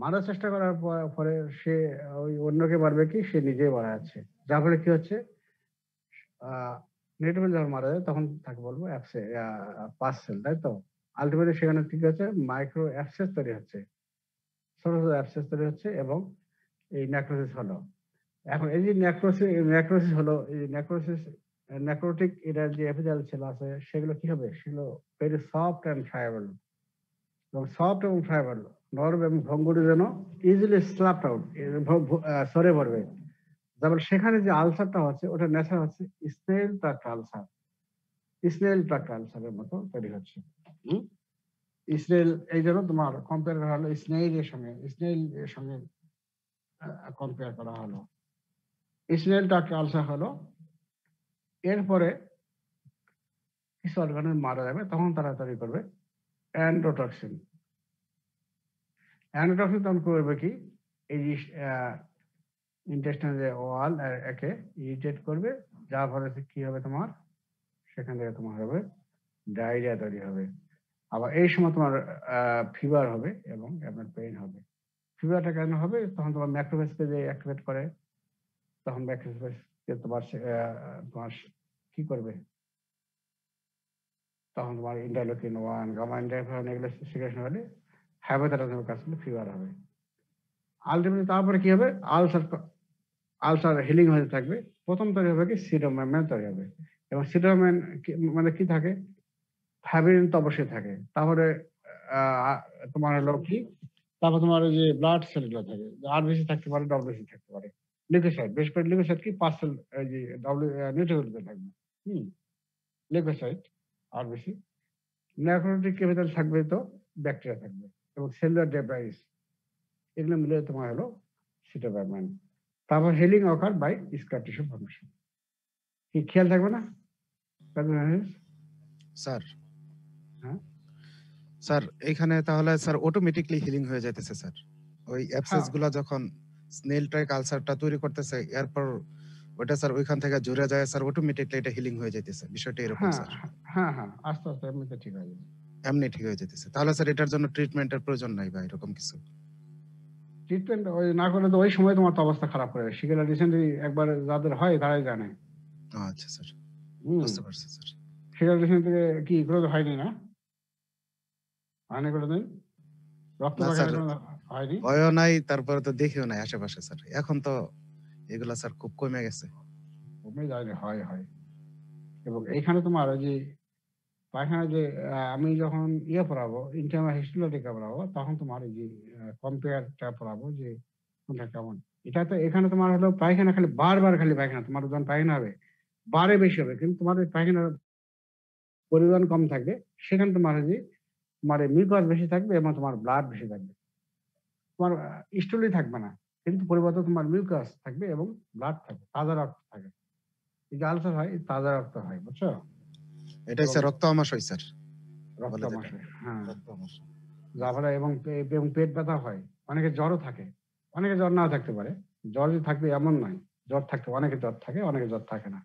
মারার চেষ্টা করার পরে সে ওই অন্যকে মারবে কি? সে নিজেই মারা যাচ্ছে। যার ফলে কি হচ্ছে? নিউট্রোফিল যখন মারা যায় তখন তাকে বলবো পাস সেল, তাই তো? আলটিমেটলি সেখানে কি হচ্ছে? মাইক্রো অ্যাবসেস তৈরি হচ্ছে, ছোট ছোট অ্যাবসেস তৈরি হচ্ছে এবং এই নেক্রোসিস হলো। এখন এই যে নেক্রোসিস হলো, এই নেক্রোটিক এটার যে এপিথেলিয়াল সেল আছে সেগুলো কি হবে? সেগুলো ভেরি সফট অ্যান্ড ফ্লাইয়েবল, এবং সফট এবং ফ্লাইয়েবল, নরম এবং ভঙ্গুর যেন ইজিলি স্ল্যাপড আউট, সরে পড়বে। যেমন সেখানে যে আলসারটা হচ্ছে ওটা নেচার হচ্ছে snail track ulcer, snail track আলসারের মতো তৈরি হচ্ছে। স্নেল, এই জন্য তোমার কম্পেয়ার করা হলো স্নেল এর সঙ্গে কম্পেয়ার করা হলো। স্নেল ট্রাক্ট আলসার হলো, এরপরে কিছু অর্গানের মারা যাবে, তখন তারা তৈরি করবে অ্যান্ডোটক্সিন। অ্যান্ডোটক্সিন তখন করবে কি? এই ইন্টেস্টাইন যে ওয়াল একে ইরিটেট করবে, যার ফলে কি হবে? তোমার সেখান থেকে তোমার হবে ডায়রিয়া তৈরি হবে। আবার এই সময় তোমার ফিভার হবে এবং আপনার পেইন হবে। ফিভারটা কেন হবে? তখন তোমার ম্যাক্রোফেজকে যে অ্যাক্টিভেট করে, তখন ম্যাক্রোফেজকে তোমার কি করবে? তখন তোমার ইন্টারলকিন 1, গামা ইন্টারফেরন এগুলো সিক্রেশন হলে হাইপোথ্যালামাসের কাজ করলে ফিভার হবে। আলটিমেটলি তারপরে কি হবে? আলসার হিলিং হতে থাকবে। প্রথম তৈরি হবে কি? সিডোমেমব্রেন তৈরি হবে, এবং সিডোমেমব্রেন মানে কি থাকে? ফাইব্রিন তো অবশ্যই থাকে। তারপরে তোমার হলো কি? তারপর তোমার ওই যে ব্লাড সেলগুলো থাকে, আরবিসি থাকতে পারে, ডব্লিউসি থাকতে পারে, লিউকোসাইট, বেশ করে লিউকোসাইট কি পার্সেল এই যে নিউট্রোফিলগুলো থাকবে, লিউকোসাইট, আরবিসি। নেক্রোটিক ক্যাপিটাল থাকবে, তো ব্যাকটেরিয়া থাকবে, এবং সেলুলার ডেব্রাইস, এগুলো মিলে তোমার হলো সিটোমেমব্রেন। তারপর healing occur by scar tissue formation. কি খেয়াল থাকবে না স্যার? হ্যাঁ স্যার এখানে তাহলে স্যার অটোমেটিকলি হিলিং হয়ে যাইতেছে স্যার, ওই অ্যাবসেস গুলা যখন স্নেল ট্রাক আলসারটা তৈরি করতেছে, এরপর ওটা স্যার ওইখান থেকে জুড়ে যায় স্যার, অটোমেটিকলি এটা হিলিং হয়ে যাইতেছে, বিষয়টা এরকম হ্যাঁ স্যার? হ্যাঁ হ্যাঁ, আস্তে আস্তে এমনিতে ঠিক হয়ে যাবে। এমনি ঠিক হয়ে যাইতেছে, তাহলে স্যার এটার জন্য ট্রিটমেন্টের প্রয়োজন নাই বা এরকম কিছু? ট্রিটমেন্ট ওই না করলে তো ওই সময় তোমার তো অবস্থা খারাপ করে যাবে। শিগেলা রিসেন্টলি একবার যাদের হয় তারাই জানে। আচ্ছা স্যার, বুঝতে পারছি স্যার। শিগেলা রিসেন্ট থেকে কি কোনো হয়নি না? হয়নি কোনোদিন? রক্ত না পাখি স্যার, হয়নি? ভয়ও নাই, তারপরে তো দেখিও নাই আশেপাশে স্যার। এখন তো এগুলা স্যার খুব কমে গেছে। কমে যায়নি, হয় হয়। এবং এইখানে তোমার ওই যে পায়খানা যে আমি যখন পড়াবো ইন্টারনাল হিস্টোলজিক্যাল পড়াবো তখন তোমার এই যে কম্পেয়ারটা পড়াবো যে কোনটা কেমন। এটা তো এখানে তোমার হলো পায়খানা খালি বারবার খালি পায়খানা, তোমার যখন পায়খানা হবে বারে বেশি হবে, কিন্তু তোমার ওই পায়খানার পরিমাণ কম থাকবে, সেখানে তোমার ওই যে তোমার মিউকাস বেশি থাকবে এবং তোমার ব্লাড বেশি থাকবে। তোমার স্টুলই থাকবে না, কিন্তু পরিবর্তে তোমার মিউকাস থাকবে এবং ব্লাড থাকবে, তাজা রক্ত থাকে। এই যে আলসার হয় তাজা রক্ত হয়, বুঝছো? এটাই স্যার রক্ত আমাশয় স্যার, রক্ত বলে যেটা। আমাশয়, হ্যাঁ। রক্ত আমাশয়। যার ফলে এবং পেট ব্যথা হয়, অনেকে জ্বরও থাকে, অনেকে জ্বর নাও থাকতে পারে। জ্বর যে থাকবে এমন নয়, জ্বর থাকতে অনেকে জ্বর থাকে, অনেকে জ্বর থাকে না,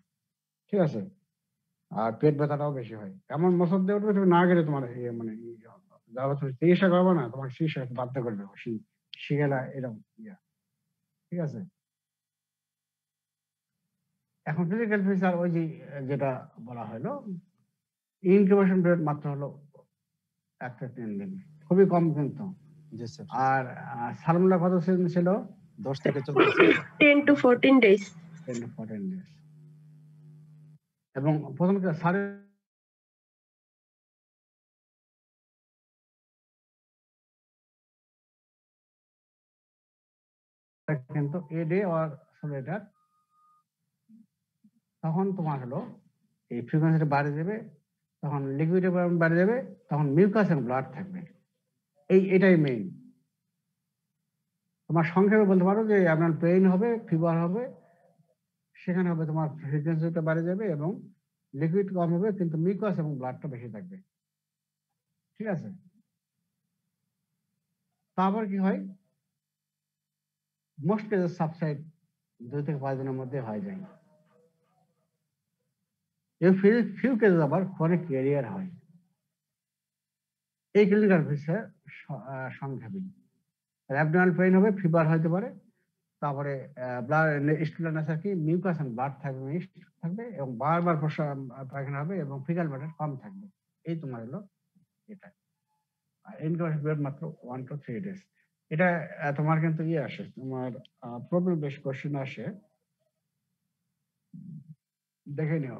ঠিক আছে। আর পেট ব্যথাটাও বেশি হয়, এমন মশদ দিয়ে উঠবে তুমি না গেলে তোমার মানে যারা তুমি চিকিৎসা করবো না, তোমাকে চিকিৎসা করতে বাধ্য করবে শিগেলা এরকম ঠিক আছে। এখন ফিজিক্যাল ফিচার ওই যে যেটা বলা হলো, ইনকিউবেশন পিরিয়ড মাত্র হলো 1 থেকে 3 দিন, খুবই কম কিন্তু। জি স্যার। আর সালমুল্লাহ কত দিন ছিল? 10 থেকে 14 sir. 10 to 14 days. 10 to 14 days। এবং প্রথম সাড়ে কিন্তু এ ডে অর সোলেটার, তখন তোমার হলো এই ফ্রিকোয়েন্সিটা বাড়ে যাবে, তখন লিকুইডের পরিমাণ বাড়ে যাবে, তখন মিউকাস এবং ব্লাড থাকবে। এটাই মেইন। তোমার সংক্ষেপে বলতে পারো যে আপনার পেইন হবে, ফিভার হবে, সেখানে হবে তোমার ফ্রিকোয়েন্সিটা বাড়ে যাবে এবং লিকুইড কম হবে, কিন্তু মিউকাস এবং ব্লাডটা বেশি থাকবে, ঠিক আছে। তারপর কি হয়, মোস্ট কেসেস সাবসাইড 2 থেকে 5 দিনের মধ্যে হয়ে যায়। এই ফিউ কেসেস আবার ক্রনিক ক্যারিয়ার হয়। এই ক্লিনিক্যাল ফিচার সংক্ষেপে অ্যাবডোমিনাল পেইন হবে, ফিভার হতে পারে, তারপরে ব্লাড স্টুলেনাসার কি মিউকাস এন্ড ব্লাড থাকবে, মিক্সড থাকবে এবং বারবার পায়খানা হবে এবং ফিকাল ম্যাটার কম থাকবে। এই তোমার হলো এটা। আর ইনকিউবেশন পিরিয়ড মাত্র 1 to 3 days। এটা তোমার কিন্তু আসে, তোমার প্রবলেম বেশ কোশ্চেন আসে, দেখে নিও।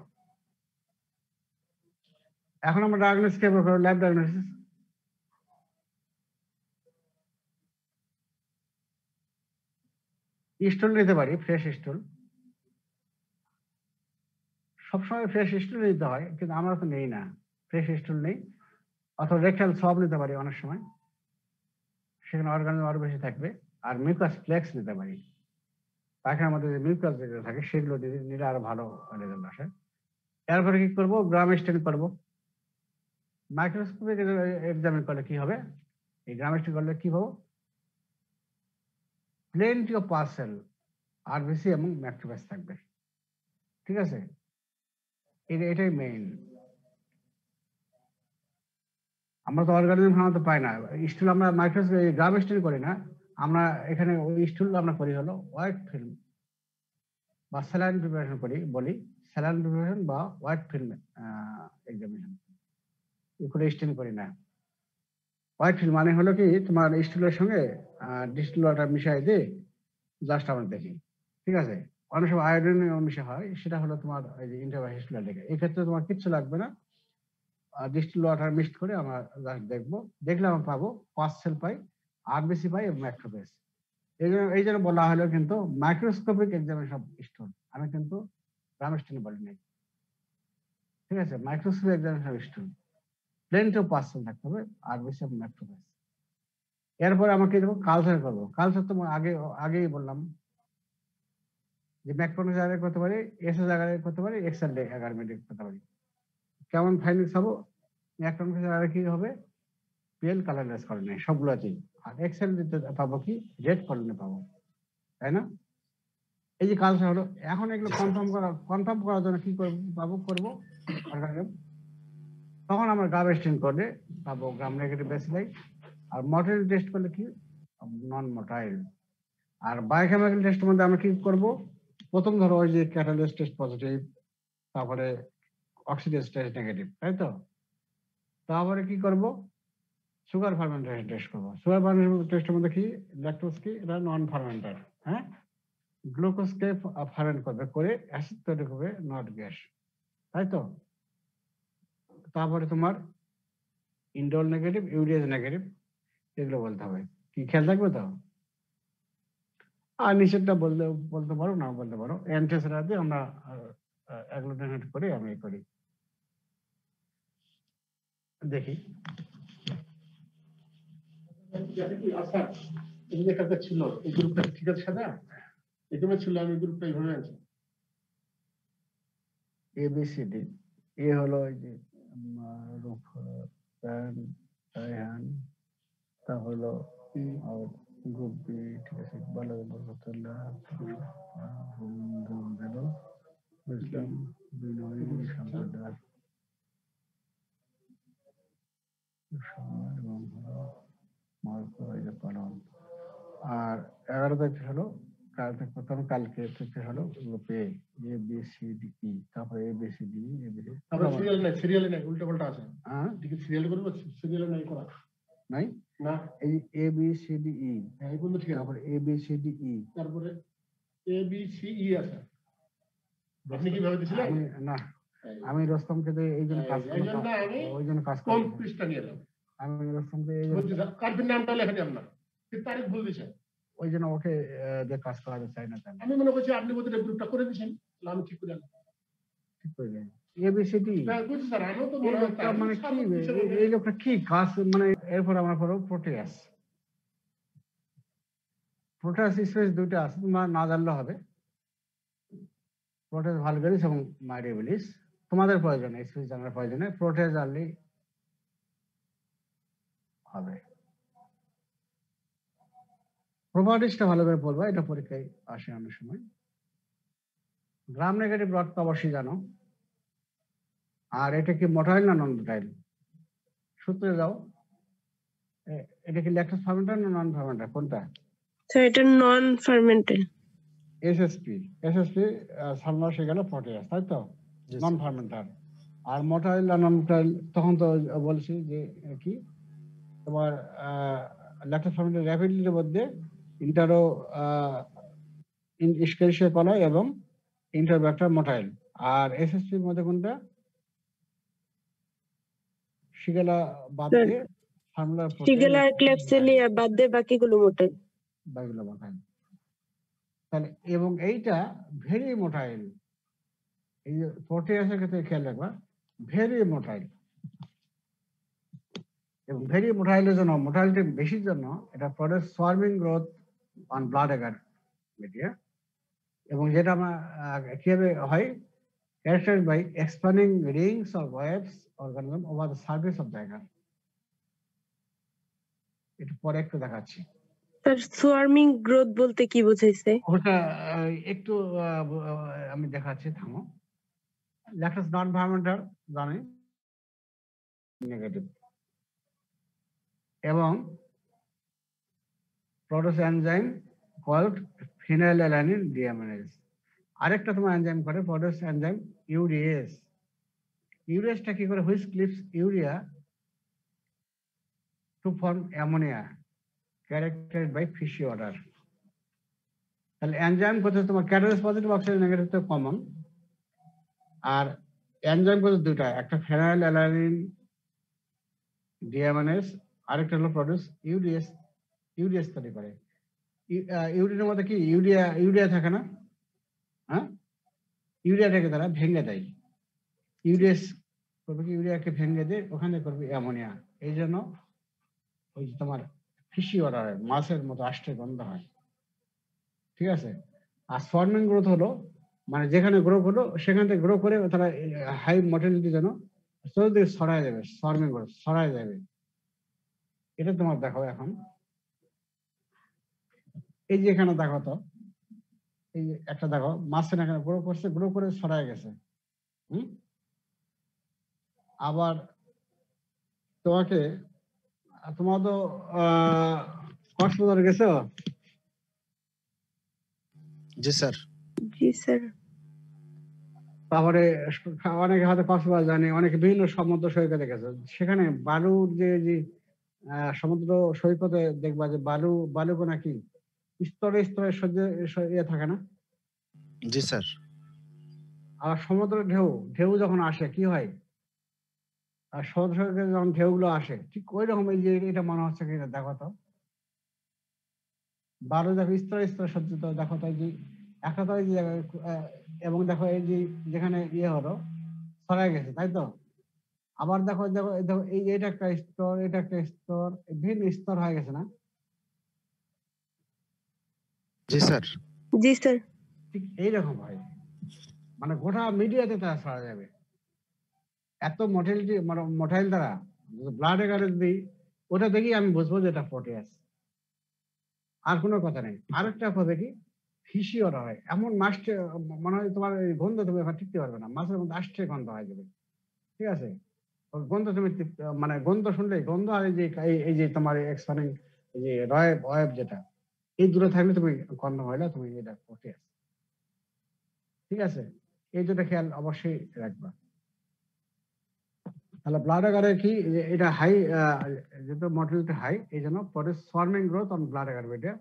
এখন আমরা ডায়াগনোসিস কিভাবে করব? Lab diagnosis. স্টুল নিতে পারি, ফ্রেশ স্টুল, সবসময় ফ্রেশ স্টুল নিতে হয়, কিন্তু আমরা তো নেই না, ফ্রেশ স্টুল নেই। অথবা রেকটাল সব নিতে পারি অনেক সময়, সেখানে অর্গানিজম আরো বেশি থাকবে। আর মিউকাস ফ্লেক্স নিতে পারি, পায়খানার মধ্যে যে মিউকাস যেগুলো থাকে সেগুলো নিলে আরো ভালো রেজাল্ট আসে। এরপরে কি করবো? গ্রাম স্টেন করবো। মাইক্রোস্কোপিক এক্সামিন করলে কি হবে? এই গ্রাম স্টেন করলে কি হবে? প্লেন্টি অফ পার্সেল আরবিসি এবং ম্যাক্রোফেজ থাকবে, ঠিক আছে। এটাই মেইন। আমরা তো অর্গানিজম সাধারণত পাই না, স্টুল আমরা মাইক্রোস্কোপ গ্রাম স্টেন করি না, আমরা এখানে ওই স্টুল আমরা করি হলো হোয়াইট ফিল্ম বা স্যালাইন প্রিপারেশন করি, বলি স্যালাইন প্রিপারেশন বা হোয়াইট ফিল্ম এক্সামিনেশন করে, স্টেন করি না। হোয়াইট ফিল্ম মানে হলো কি, তোমার স্টুলের সঙ্গে ডিস্টিল ওয়াটার মিশাই দিয়ে জাস্ট আমরা দেখি, ঠিক আছে। অনেক সময় আয়োডিন মিশা হয়, সেটা হলো তোমার এই যে ইন্টারভাইস্টুলার লেগে। এক্ষেত্রে তোমার কিচ্ছু লাগবে না, ডিস্টিল ওয়াটার মিক্সড করে আমরা জাস্ট দেখবো, দেখলে আমরা পাবো পার্সেল পাই, আরবিসি পাই এবং ম্যাক্রোফেজ। এই জন্য বলা হলো কিন্তু মাইক্রোস্কোপিক এক্সামিনেশন অফ স্টোন, আমি কিন্তু গ্রাম স্টেন বলি নাই, ঠিক আছে। Microscopic examination of stone, plenty of parcel থাকতে হবে, আরবিসি এবং ম্যাক্রোফেজ। এরপরে আমাকে দেবো কালচার করবো। কালচার তো আগেই বললাম যে ম্যাক্রোফেজ আগারে করতে পারি, এসএস আগারে করতে পারি, এক্সেল আগারমেন্ট করতে পারি। কেমন ফাইন্ডিংস হবো? ম্যাক্রোফেজ আগারে কি হবে? পেল কালারলেস কলোনি সবগুলোতেই। আর এক্সেল দিতে পাবো কি? রেড কলোনি পাবো, তাই না? এই যে কালচার হলো। এখন এগুলো কনফার্ম করার জন্য কি করবো অর্গানিজম। তখন আমরা গ্রাম স্টেন করলে পাবো গ্রাম নেগেটিভ ব্যাসিলাই। আর মর্টাইল টেস্ট করলে কি? নন মর্টাইল। আর বায়োকেমিক্যাল টেস্টের মধ্যে আমরা কি করব? প্রথম ধরো ওই যে ক্যাটালিস্ট টেস্ট পজিটিভ, তারপরে অক্সিডেজ টেস্ট নেগেটিভ, তাই তো। তারপরে কি করব? সুগার ফার্মেন্টেশন টেস্ট করবো। সুগার ফার্মেন্টেশন টেস্টের মধ্যে কি? ল্যাকটোজ কি? এটা নন ফার্মেন্টার, হ্যাঁ। গ্লুকোজকে ফার্মেন্ট করবে, করে অ্যাসিড তৈরি করবে, নট গ্যাস। তাই তো? তারপরে তোমার ইন্ডোল নেগেটিভ, ইউরিয়াজ নেগেটিভ, এগুলো বলতে হবে। কি খেয়াল থাকবে তো? আর নিচেরটা বলতে পারো, না বলতে পারো। অ্যান্টিসেরা দিয়ে আমরা অ্যাগ্লুটিনেট করে আমি করি। দেখি। আচ্ছা, এই যে একটা ছিল, এই গ্রুপটা ঠিক আছে সাদা? এখানে ছিল, আমি গ্রুপটা এইভাবে আনছি। ABCD, এ হলো এই যে রায়হান, তা হলো আর গ্রুপ বি, ঠিক আছে, ইকবাল, বরকতুল্লাহ, বুঝলাম, বিনয়, শঙ্কর দাস, এবং হলো মার্কো, এই যে পালন। আর 11 তারিখ হলো কাল থেকে, প্রথম কালকে থেকে হলো গ্রুপ এ, ABCDE, তারপরে ABCD, তারপরে সিরিয়ালে নাই, উল্টো পাল্টা আছে। হ্যাঁ, ঠিক সিরিয়াল করব, সিরিয়ালে নাই করা নাই না। এই ABCDE, হ্যাঁ এই বন্ধু ঠিক আছে। তারপরে ABCDE, তারপরে ABCE আছে। আপনি কি ভাবে দিছিলেন? না, আমি রস্তমকে দিয়ে এই জন্য কাজ করলাম, ওই জন্য কাজ করলাম। কোন পৃষ্ঠা নিয়ে এলাম আমি রস্তমকে, এই জন্য কার্ডের নামটা লেখা দিলাম না, ঠিক তারিখ ভুল দিছে, ওই জন্য ওকে দিয়ে কাজ করাতে চাই না। আমি মনে করছি আপনি বোধ হয় গ্রুপটা করে দিয়েছেন, আমি ঠিক করে দিলাম, ঠিক করে দিলাম। ABCD, বুঝছি স্যার, আমিও তো মনে হয় মানে কি এই লোকটা কি কাজ, মানে এরপর আমরা পড়ব প্রোটিয়াস। প্রোটিয়াস স্পেস দুটো আছে, তোমার না জানলে হবে। প্রোটিয়াস ভালগারিস এবং মাইরিবিলিস তোমাদের প্রয়োজন, স্পেস জানার প্রয়োজন নেই, প্রোটিয়াস জানলেই হবে। প্রপার্টিসটা ভালো করে পড়বা, এটা পরীক্ষায় আসে অনেক সময়। গ্রাম নেগেটিভ রড তো অবশ্যই জানো। আর এটা কি মোটাইল না নন মোটাইল? সূত্রে যাও। এটা কি ল্যাকটোজ ফার্মেন্টার না নন ফার্মেন্টার, কোনটা? স্যার এটা নন ফার্মেন্টেড। SSP সালমাস হয়ে গেল প্রোটিয়াস, তাই তো? নন ফার্মেন্টার। আর মোটাইল আর নন মোটাইল তখন তো বলছি যে কি তোমার ল্যাকটোজ ফার্মেন্টার র্যাপিডলির মধ্যে ইন্টারো ইস্কেরিশিয়া কলাই এবং ইন্টারব্যাক্টার মোটাইল। আর SSP এর মধ্যে কোনটা? শিগেলা বাদ দিয়ে ফার্মুলা শিগেলা আর ক্লেপসেলিয়া বাদ দিয়ে বাকিগুলো মোটাইল। বাকিগুলো মোটাইল। তাহলে এবং এইটা ভেরি মোটাইল। এই যে প্রোটিয়াসের ক্ষেত্রে খেয়াল রাখবা, ভেরি মোটাইল। এবং ভেরি মোটাইলের জন্য, মোটাইলিটি বেশির জন্য এটা প্রোডিউস সোয়ার্মিং গ্রোথ অন ব্লাড এগার মিডিয়া। এবং যেটা আমরা কিভাবে হয়, characterized by expanding rings or webs organism over the surface of the agar. এটা পরে একটু দেখাচ্ছি। স্যার সোয়ার্মিং গ্রোথ বলতে কি বোঝাইছে? ওটা একটু আমি দেখাচ্ছি, থামো। ল্যাকটোজ নন ফার্মেন্টার জানেন নেগেটিভ, এবং প্রোডিউস এনজাইম কল্ড ফিনাইলঅ্যালানিন ডিএমিনেজ। আরেকটা তোমার এনজাইম করে, প্রোডিউস এনজাইম ইউরিয়েস। ইউরিয়াসটা কি করে? Which cleaves urea to form ammonia characterized by fishy order. তাহলে এনজাইম করতে তোমার ক্যাটালিস্ট পজিটিভ, অক্সিজেন নেগেটিভ তো কমন। আর এনজাইম করতে দুটা, একটা ফেনাইল অ্যালানিন ডিএমিনেজ, আরেকটা হলো প্রোডিউস ইউরিয়াস। ইউরিয়াস তৈরি করে। ইউরিনের মধ্যে কি ইউরিয়া থাকে না? হ্যাঁ, ইউরিয়াটাকে তারা ভেঙে দেয়। ইউরিয়াস করবে কি, ইউরিয়াকে ভেঙে দিয়ে ওখানে করবে অ্যামোনিয়া। এই জন্য ওই তোমার ফিশি অর্ডার হয়, মাছের মতো আষ্টে গন্ধ হয়, ঠিক আছে? আর সোয়ার্মিং গ্রোথ হলো মানে যেখানে গ্রো হলো সেখান থেকে গ্রো করে তারা হাই মর্টালিটি যেন চতুর্দিকে ছড়ায় যাবে, সোয়ার্মিং গ্রোথ ছড়ায় যাবে। এটা তোমার দেখো এখন, এই যে এখানে দেখো তো, এই একটা দেখো মাছের এখানে গ্রো করছে, গ্রো করে ছড়ায় গেছে। আবার তোমাকে, তোমার তো কক্সবাজার গেছো? জি স্যার। জি স্যার। তারপরে অনেকে হয়তো কক্সবাজার জানে, অনেকে বিভিন্ন সমুদ্র সৈকতে গেছে। সেখানে বালুর যে সমুদ্র সৈকতে দেখবা যে বালুকণা কি স্তরে স্তরে ইয়ে থাকে না? জি স্যার। আর সমুদ্রের ঢেউ ঢেউ যখন আসে কি হয়, আর সমুদ্র থেকে যখন ঢেউগুলো আসে ঠিক ওই রকম এই যে এটা মনে হচ্ছে কিনা দেখো তো, বালু দেখো স্তর স্তর সজ্জিত, দেখো তো এই যে একটা তো এই যে এবং দেখো এই যে যেখানে ইয়ে হলো ছড়াই গেছে তাই তো, আবার দেখো দেখো দেখো এই যে এটা একটা স্তর, এটা একটা স্তর, বিভিন্ন স্তর হয়ে গেছে না? জি স্যার। জি স্যার। ঠিক এইরকম হয়, মানে গোটা মিডিয়াতে তারা ছড়া যাবে এত মোটাইলিটি, মানে মোটাইল দ্বারা ব্লাড এগারে দিই, ওটা দেখি আমি বুঝবো যে এটা প্রোটিয়াস, আর কোনো কথা নেই। আরেকটা কথা কি, ফিসি ওরা হয় এমন মাছটা, মনে হয় তোমার এই গন্ধ তুমি এখন টিকতে পারবে না, মাছের মধ্যে আষ্টে গন্ধ হয়ে যাবে, ঠিক আছে? ওই গন্ধ তুমি মানে গন্ধ শুনলে গন্ধ, আর এই যে এই যে তোমার এক্সপানিং এই যে রয়েব ওয়েব যেটা, এই দূরে থাকলে তুমি গন্ধ হয় না, তুমি এটা প্রোটিয়াস, ঠিক আছে? এই দুটো খেয়াল অবশ্যই রাখবা। তাহলে ব্লাড আগারে কি যে এটা হাই, যেহেতু মর্টালিটি হাই, এই জন্য পরে সোয়ার্মিং গ্রোথ অন ব্লাড আগার বেটা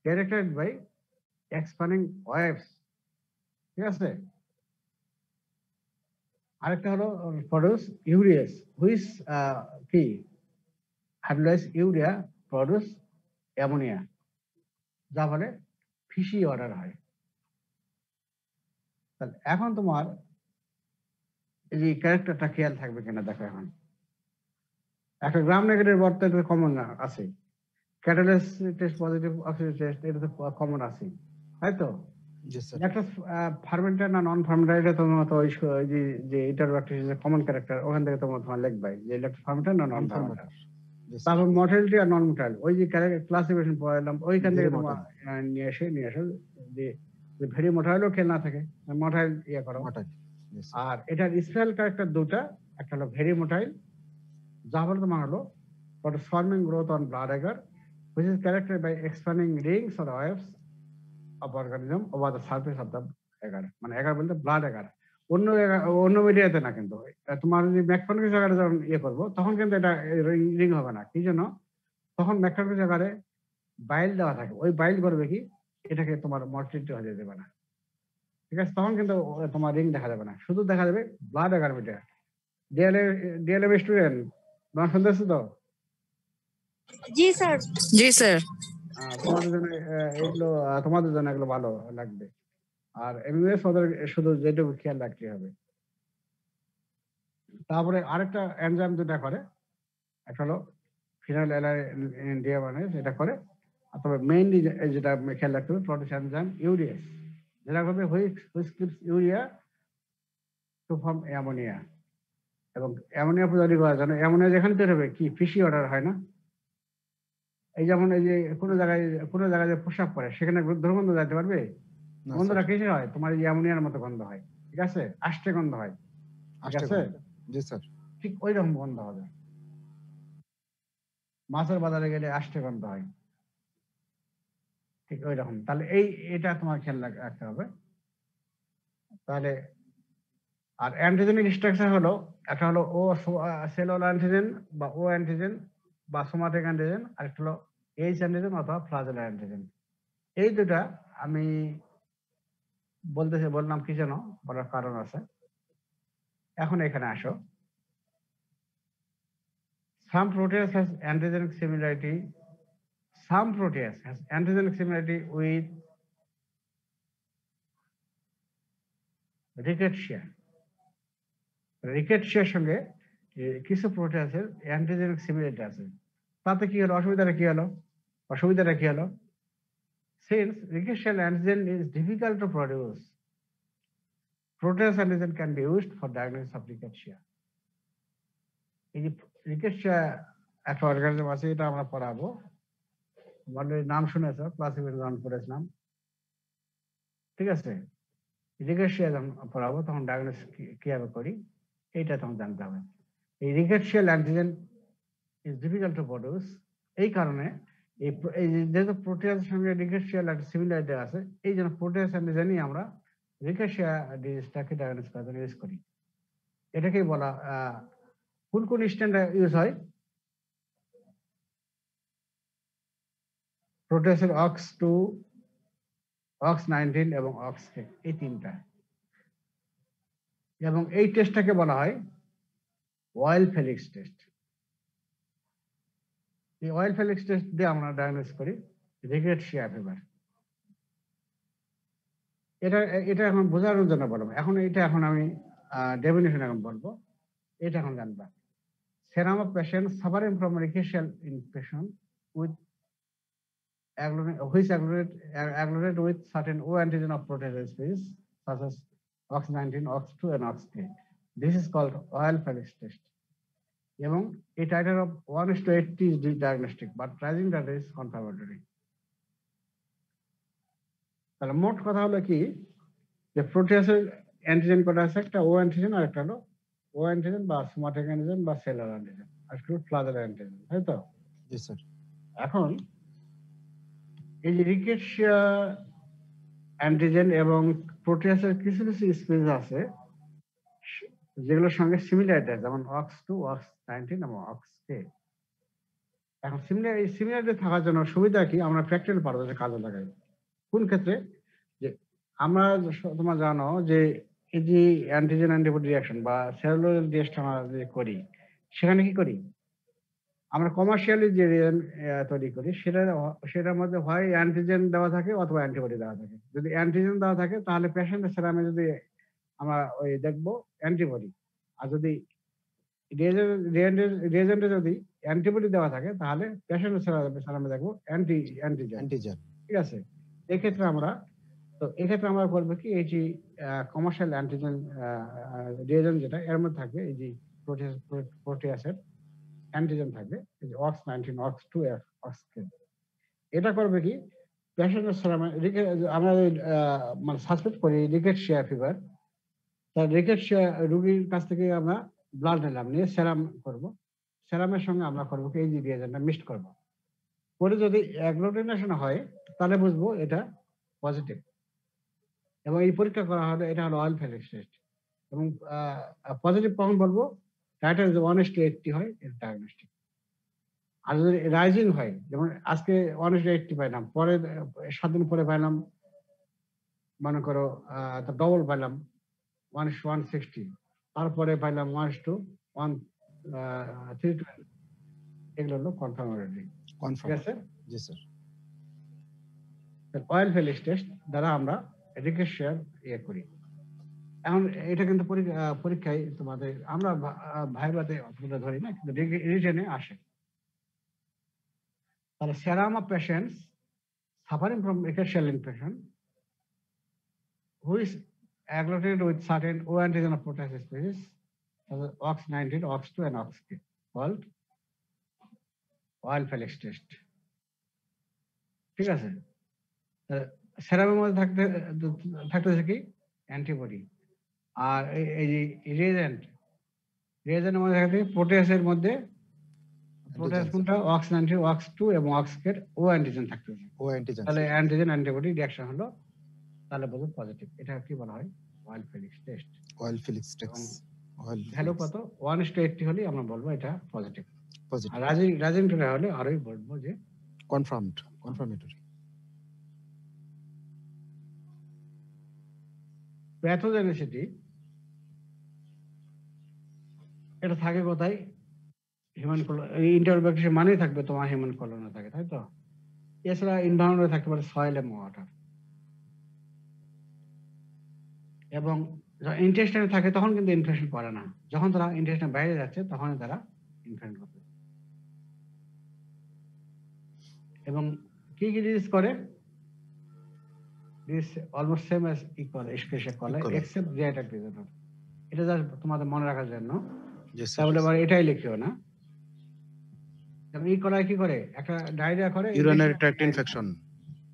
ক্যারেক্টারেড বাই এক্সপ্যান্ডিং ওয়েভস, ঠিক আছে? আরেকটা হলো প্রডিউস ইউরিয়াস, হুইচ কি হাইড্রোলাইজ ইউরিয়া প্রডিউস অ্যামোনিয়া, যা ফলে ফিশি অর্ডার হয়। তাহলে এখন তোমার এই যে ক্যারেক্টারটা খেয়াল থাকবে কিনা দেখো। এখন একটা গ্রাম নেগেটিভ বর্তে কমন আছে, ক্যাটালাইস টেস্ট পজিটিভ, অক্সিজেন টেস্ট এটা তো কমন আছে, তাই তো? জি স্যার। একটা ফার্মেন্টার না নন ফার্মেন্টার, এটা তোমার তো ওই যে যে এটার একটা কমন ক্যারেক্টার, ওখান থেকে তোমার লিখবাই যে এটা ফার্মেন্টার না নন ফার্মেন্টার। তারপর মর্টালিটি আর নন মর্টাল, ওই যে ক্লাসিফিকেশন পড়াইলাম ওইখান থেকে তোমার নিয়ে আসো যে ভেরি মোটাইলও খেল না থাকে, মোটাইল ইয়ে করো। আর এটার স্পেশাল ক্যারেক্টার দুটা, একটা হলো ভেরি মোটাইল, যা হলো তোমার হলো swarming growth on blood agar, which is characterized by expanding rings or waves of organism over the surface of the agar, মানে agar বলতে ব্লাড agar, অন্য মিডিয়াতে না। কিন্তু তোমার যদি ম্যাকফোনিক আগারে যখন ইয়ে করবো তখন কিন্তু এটা রিং হবে না, কি জন্য? তখন ম্যাকফোনিক আগারে বাইল দেওয়া থাকে, ওই বাইল করবে কি এটাকে তোমার মর্টিলিটি হয়ে যেতে পারে না, ঠিক আছে? তখন কিন্তু তোমার রিং দেখা যাবে না, শুধু দেখা যাবে blood agar media. DLM student তোমার শুনতে তো? জি স্যার। জি স্যার। তোমাদের জন্য এগুলো ভালো লাগবে। আর এমবিবিএস ওদের শুধু যেটুকু খেয়াল রাখতে হবে। তারপরে আরেকটা এনজাইম যেটা করে, একটা হলো ফিনাইল অ্যালাইন ডিএমাইনেজ, এটা করে। আর তবে মেইনলি যেটা খেয়াল রাখতে হবে প্রোটিস এনজাইম ইউরিয়াস, যেটা করবে which cleaves urea to form ammonia, এবং অ্যামোনিয়া তৈরি করার জন্য অ্যামোনিয়া যেখানে তৈরি হবে কি ফিশি অর্ডার হয় না? এই যেমন এই যে কোনো জায়গায় যে পোশাক পরে সেখানে দুর্গন্ধ যাইতে পারবে? গন্ধটা কিসের হয়? তোমার এই অ্যামোনিয়ার মতো গন্ধ হয়, ঠিক আছে? আষ্টে গন্ধ হয়, ঠিক আছে? জি স্যার। ঠিক ওই রকম গন্ধ হবে। মাছের বাজারে গেলে আষ্টে গন্ধ হয়, ঠিক ওই রকম। তাহলে এটা তোমার খেয়াল রাখতে হবে। তাহলে আর অ্যান্টিজেনিক স্ট্রাকচার হলো, একটা হলো ও সেলুলার অ্যান্টিজেন বা ও অ্যান্টিজেন বা সোমাটিক অ্যান্টিজেন, আর একটা হলো এইচ অ্যান্টিজেন অথবা ফ্লাজেলার অ্যান্টিজেন। এই দুটা আমি বললাম কি যেন, বলার কারণ আছে। এখন এখানে আসো, some protease has antigenic similarity, some protease has antigenic similarity with rickettsia. রিকেটশিয়ার সঙ্গে কিছু প্রোটিয়াসের অ্যান্টিজেনিক সিমিলারিটি আছে। তাতে কি হলো? অসুবিধাটা কি হলো? Since rickettsial antigen is difficult to produce, protease antigen can be used for diagnosis of rickettsia. এই যে রিকেটশিয়া একটা অর্গানিজম আছে, এটা আমরা পড়াবো, মানে নাম শুনেছ, ক্লাসিফিকেশন করেছিলাম, ঠিক আছে? রিকেটশিয়া যখন পড়াবো তখন ডায়াগনোসিস কিভাবে করি এইটা তখন জানতে হবে। এই rickettsial antigen is difficult to produce, এই কারণে এই যেহেতু প্রোটিয়াসের সঙ্গে রিকেটশিয়াল একটা সিমিলারিটি আছে, এই জন্য প্রোটিয়াস অ্যান্টিজেনই আমরা রিকেটশিয়া ডিজিজটাকে ডায়াগনোস করার জন্য ইউজ করি। এটাকেই বলা কোন স্ট্যান্ডে ইউজ হয়? প্রোটিয়াসের অক্স 2, অক্স 19 এবং অক্স 10, এই তিনটা। এবং এই টেস্টটাকে বলা হয় ওয়েল ফেলিক্স টেস্ট। এই ওয়েল ফেলিক্স টেস্ট দিয়ে আমরা ডায়াগনোস করি রিকেটশিয়া ফিভার। এটা এটা এখন বোঝানোর জন্য বলবো, এখন আমি ডেফিনিশন এখন বলবো, এটা এখন জানবা। Serum of patients suffering from rickettsial infection with which agglomerate with certain O antigen of protease species such as OX19, OX2 and OX3. This is called oil Felix test. এবং a titer of 1:80 is diagnostic, but rising data is confirmatory. তাহলে মোট কথা হলো কি, যে প্রোটিয়াসের অ্যান্টিজেন কটা আছে, একটা ও অ্যান্টিজেন আর একটা হলো ও অ্যান্টিজেন বা সোমাটিক অ্যান্টিজেন বা সেলার অ্যান্টিজেন আর একটু ফ্লাজার অ্যান্টিজেন, তাই তো? জি স্যার। এখন এই যে রিকেটশিয়া অ্যান্টিজেন এবং প্রোটিয়াসের কিছু কিছু স্পিস আছে যেগুলোর সঙ্গে সিমিলারিটি আছে, যেমন OX2, OX19 এবং OXK। এখন সিমিলারিটি থাকার জন্য সুবিধা কি, আমরা প্র্যাকটিক্যাল পারপাসে কাজে লাগাই। কোন ক্ষেত্রে? যে আমরা তোমরা জানো যে এই যে অ্যান্টিজেন অ্যান্টিবডি রিঅ্যাকশন বা সেলুলার টেস্ট আমরা যে করি, সেখানে কি করি, আমরা কমার্শিয়ালি যে তৈরি করি সেটার মধ্যে হয় অ্যান্টিজেন দেওয়া থাকে অথবা অ্যান্টিবডি দেওয়া থাকে। যদি অ্যান্টিজেন দেওয়া থাকে তাহলে পেশেন্টের সেরামে যদি আমরা ওই দেখবো অ্যান্টিবডি, আর যদি রিয়েজেন্টে যদি অ্যান্টিবডি দেওয়া থাকে তাহলে পেশেন্টের সেরামে দেখবো অ্যান্টিজেন। ঠিক আছে? এক্ষেত্রে আমরা করবো কি, এই যে কমার্শিয়াল অ্যান্টিজেন রিয়েজেন্ট যেটা এর মধ্যে থাকবে এই যে প্রোটিয়াসের অ্যান্টিজেন থাকবে, এই যে OX19, OX2, OXK। এটা করবে কি, পেশেন্টের সেরামে আমরা মানে সাসপেক্ট করি রিকেটশিয়া ফিভার, তার রিকেটশিয়া রোগীর কাছ থেকে আমরা ব্লাড নিলাম, নিয়ে সেরাম করব। সেরামের সঙ্গে আমরা করবো কি, এই যে রিয়েজেন্টটা মিক্সড করবো করে যদি অ্যাগ্লুটিনেশন হয় তাহলে বুঝবো এটা পজিটিভ। এবং এই পরীক্ষা করা হবে, এটা হলো অয়েল ফেলিক্স টেস্ট। এবং পজিটিভ কখন বলবো, টাইটার যদি 1:80 হয় এটা ডায়াগনস্টিক। আর যদি রাইজিং হয়, যেমন আজকে 1:80 পাইলাম, পরে 7 দিন পরে পাইলাম মনে করো ডবল পাইলাম 1:160, তারপরে পাইলাম 1:320, এগুলো হলো কনফার্মেটরি। ঠিক আছে? জি স্যার। অয়েল ফেলিক্স টেস্ট দ্বারা আমরা রিকেটশিয়ার করি। এখন এটা কিন্তু পরীক্ষায় তোমাদের আমরা ভাইভাতে অতটা ধরি না, কিন্তু রিটেনে আসে। তাহলে serum of patients suffering from rickettsial infection who is agglutinated with certain O antigen of protease species OX19, OX2 and OXK called oil Felix test. ঠিক আছে? সেরামের মধ্যে থাকতেছে কি, অ্যান্টিবডি। আর এই যে রিয়েজেন্টের মধ্যে থাকতে প্রোটিয়াসের মধ্যে প্রোটিয়াস কোনটা, OX19, OX2 এবং OXK ও অ্যান্টিজেন থাকতেছে। তাহলে অ্যান্টিজেন অ্যান্টিবডি রিঅ্যাকশন হলো, তাহলে বলবো পজিটিভ। এটা কি বলা হয়, অয়েল ফেলিক্স টেস্ট। ভ্যালু কত, 1:80 হলে আমরা বলবো এটা পজিটিভ। আর রাজিং টু হলে আরোই বলবো যে কনফার্মেটরি। প্যাথোজেনিসিটি এটা থাকে কোথায়, হিউম্যান ইন্টারব্যাকটেরিয়া মানেই থাকবে তোমার হিউম্যান কলোনে থাকে, তাই তো? এছাড়া এনভায়রনমেন্টে থাকতে পারে সয়েল এবং ওয়াটার। এবং যখন ইন্টেস্টাইনে থাকে তখন কিন্তু ইনফেকশন করে না, যখন তারা ইন্টেস্টাইনের বাইরে যাচ্ছে তখনই তারা ইনফেকশন করবে। এবং কি ডিজিজ করে, this almost same as escherichia coli except GIT disorder. এটা জাস্ট তোমাদের মনে রাখার জন্য, তাহলে এটাই লিখিও না। এই কোলাই কি করে, একটা ডায়রিয়া করে, ইউরিনারি ট্র্যাক্ট ইনফেকশন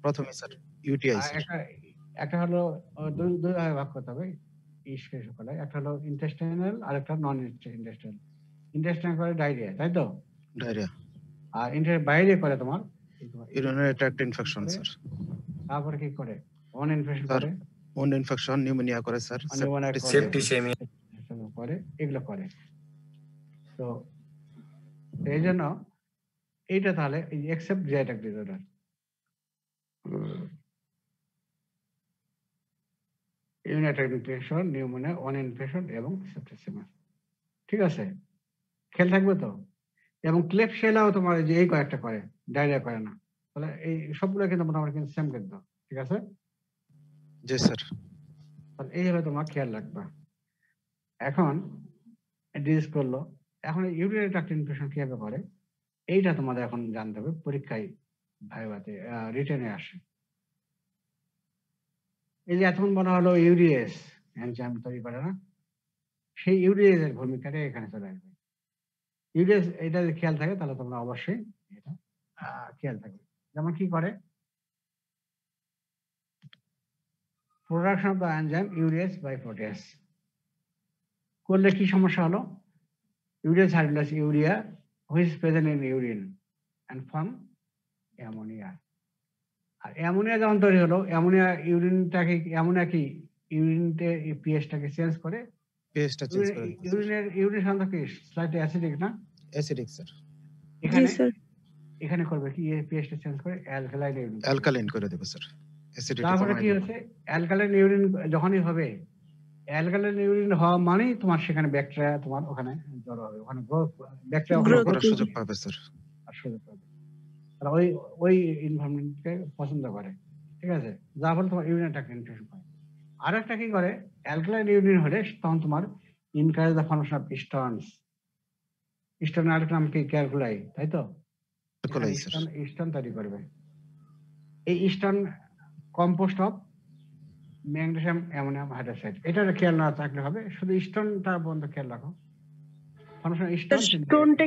প্রথমে স্যার, ইউটিআই স্যার। একটা হলো দুই ভাগে ভাগ করতে হবে এস্কেরিয়া কোলাই, একটা হলো ইন্টেস্টাইনাল আর একটা নন ইন্টেস্টাইনাল। ইন্টেস্টাইনাল করে ডায়রিয়া, তাই তো? ডায়রিয়া। আর বাইরে করে তোমার ইউরিনারি ট্র্যাক্ট ইনফেকশন স্যার। তারপরে কি করে, ওন ইনফেকশন করে, ওন ইনফেকশন, নিউমোনিয়া করে স্যার, সেপ্টিসেমিয়া করে, এগুলো করে। তো এই জন্য এইটা তাহলে except GIT disorder. United infection, pneumonia, one infection এবং সেপ্টিসিমা। ঠিক আছে, খেয়াল থাকবে তো। এবং ক্লেপশেলাও তোমার এই যে এই কয়েকটা করে, ডায়রিয়া করে না। তাহলে এই সবগুলো কিন্তু মোটামুটি কিন্তু সেম কিন্তু, ঠিক আছে। জি স্যার। তাহলে এইভাবে তোমার খেয়াল রাখবা। এখন ডিজিজ করলো, এখন ইউরিনারি ট্র্যাক্ট ইনফেকশন কিভাবে করে এইটা তোমাদের এখন জানতে হবে, পরীক্ষায় ভাইভাতে রিটেনে আসে। এই যে এতক্ষণ বলা হলো ইউরিএস এনজাইম তৈরি করে না, সেই ইউরিএস এর ভূমিকাটা এখানে চলে আসবে। ইউরিএস এটা যদি খেয়াল থাকে তাহলে তোমরা অবশ্যই এটা খেয়াল থাকবে। যেমন কি করে, production of the enzyme urease by proteus করলে কি সমস্যা হলো, urease hydrolyse urea which is present in urine and form ammonia. আর অ্যামোনিয়া যখন তৈরি হলো, অ্যামোনিয়া ইউরিনটাকে, অ্যামোনিয়া কি ইউরিনতে পিএইচটাকে চেঞ্জ করে। পিএইচটা চেঞ্জ করে দিতে স্যার। ইউরিন সাধারণত কি স্লাইটলি অ্যাসিডিক না, অ্যাসিডিক স্যার। জি এখানে স্যার। এখানে করবে কি পিএইচটা চেঞ্জ করে অ্যালকালাইন ইউরিন। অ্যালকালাইন করে দেবে স্যার, অ্যাসিডিটি তারপরে কমায় কি দেবে। হচ্ছে, অ্যালকালাইন ইউরিন যখনই হবে, অ্যালকালাইন ইউরিন হওয়া মানেই তোমার সেখানে ব্যাকটেরিয়া তোমার ওখানে জড়ো হবে, ওখানে ব্যাকটেরিয়া ওখানে Growth growth করার সুযোগ পাবে স্যার। আর সুযোগ পাবে। তারা ওই ওই এনভায়রনমেন্টকে পছন্দ করে, ঠিক আছে, যার ফলে তোমার ইউরিন ট্র্যাক্ট ইনফেকশন হয়। আর একটা কি করে, অ্যালকালাইন ইউরিন হলে তখন তোমার encourage the formation of Stones. স্টোনের আরেকটা নাম কি, ক্যালকুলাই, তাই তো। Calculi sir. স্টোন তৈরি করবে। এই stone compost of magnesium ammonium hydroxide. এটা খেয়াল না রাখলে হবে, শুধু স্টোনটা বন্ধ খেয়াল রাখো। ফর্মেশন স্টোন স্টোনটা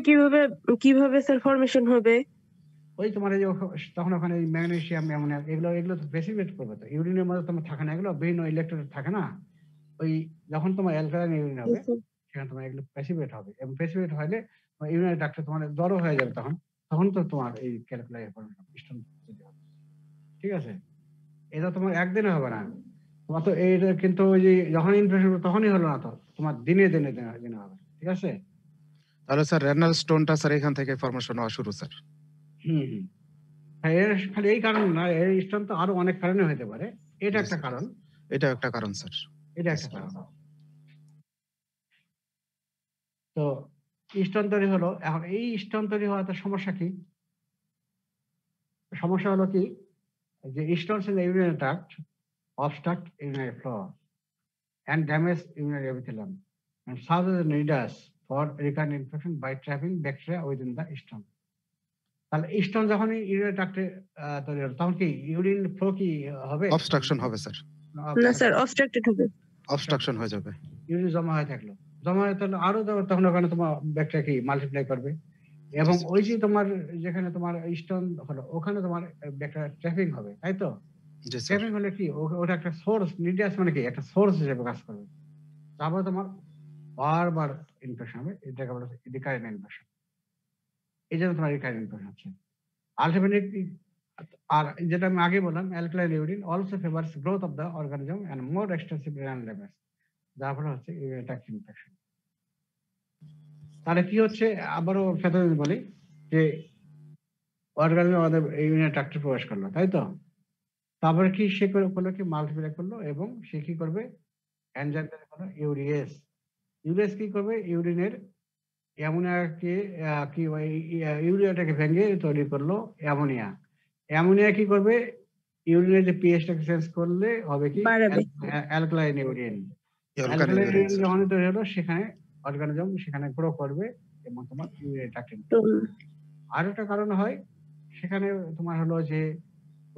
কিভাবে স্যার ফরমেশন হবে? ওই তোমার এই যে তখন ওখানে ম্যাগনেসিয়াম অ্যামোনিয়াম এগুলো তো প্রেসিপিটেট করবে, তো ইউরিনের মধ্যে তোমার থাকে না, এগুলো বিভিন্ন ইলেকট্রোড থাকে না। ওই যখন তোমার অ্যালকালাইন ইউরিন হবে সেখানে তোমার এগুলো প্রেসিপিটেট হবে, এবং প্রেসিপিটেট হলে ইউরিনারি ট্র্যাক্টে তোমার জড়ো হয়ে যাবে, তখন তো তোমার এই ক্যালকুলাই স্টোন তৈরি হবে, ঠিক আছে। এটা তোমার একদিনে হবে না, তোমার তো এইটা কিন্তু ওই যে যখন ইনফেকশন তখনই হলো না, তো তোমার দিনে দিনে দিনে হবে, ঠিক আছে। তাহলে স্যার রেনাল স্টোনটা স্যার এখান থেকে ফরমেশন হওয়া শুরু স্যার। হুম। হ্যাঁ, এর খালি এই কারণ না, এই স্টোন তো আরো অনেক কারণে হতে পারে, এটা একটা কারণ, এটা একটা কারণ স্যার। এটা একটা কারণ। তো স্টোন তৈরি হলো, এখন এই স্টোন তৈরি হওয়াতে সমস্যা কি, সমস্যা হলো কি যে Stones in the urinary tract obstruct urinary flow and damage urinary epithelium and serve as a nidus for recurrent infection by trapping bacteria within the stone. তাহলে স্টোন যখনই ইউরিনারি ট্র্যাক্টে তৈরি হলো, তখন কি ইউরিন ফ্লো কি হবে, অবস্ট্রাকশন হবে স্যার। না স্যার, অবস্ট্রাক্টেড হবে। অবস্ট্রাকশন হয়ে যাবে। ইউরিন জমা হয়ে থাকলো, জমা হয়ে থাকলে আরো তখন ওখানে তোমার ব্যাকটেরিয়া কি মাল্টিপ্লাই করবে, এবং ওই যে তোমার যেখানে তোমার স্টোন হলো ওখানে তোমার ব্যাকটেরিয়া ট্র্যাপিং হবে, তাই তো। জি স্যার। ট্র্যাপিং হলে কি ওটা একটা সোর্স, নিডিয়াস মানে কি একটা সোর্স হিসেবে কাজ করবে, তারপরে তোমার বারবার ইনফেকশন হবে, এটাকে বলা হচ্ছে রিকারেন্ট ইনফেকশন। এই জন্য তোমার রিকারেন্ট ইনফেকশন হচ্ছে আলটিমেটলি। আর যেটা আমি আগে বললাম, alkaline urine also favours growth of the organism and more extensive renal damage, যার ফলে হচ্ছে ইউরিনারি ট্র্যাক্ট ইনফেকশন। তাহলে কি হচ্ছে, আবারও প্যাথোলজি বলি যে অর্গানিজম আমাদের ইউরিনারি ট্র্যাক্টে প্রবেশ করলো, তাই তো। তারপরে কি সে করলো কি মাল্টিপ্লাই করলো, এবং সে কি করবে এনজাইম তৈরি করলো ইউরিয়েস। ইউরিয়েস কি করবে, ইউরিনের অ্যামোনিয়াকে কি ইউরিয়াটাকে ভেঙে তৈরি করলো অ্যামোনিয়া। অ্যামোনিয়া কি করবে, ইউরিনের যে পিএইচটাকে চেঞ্জ করলে হবে কি বাড়াবে। Alkaline urine. অ্যালকালাইন ইউরিন যখন তৈরি হলো সেখানে অর্গানিজম সেখানে গ্রো করবে এবং তোমার ইউরিনারি ট্র্যাক্ট। আর একটা কারণ হয় সেখানে তোমার হলো যে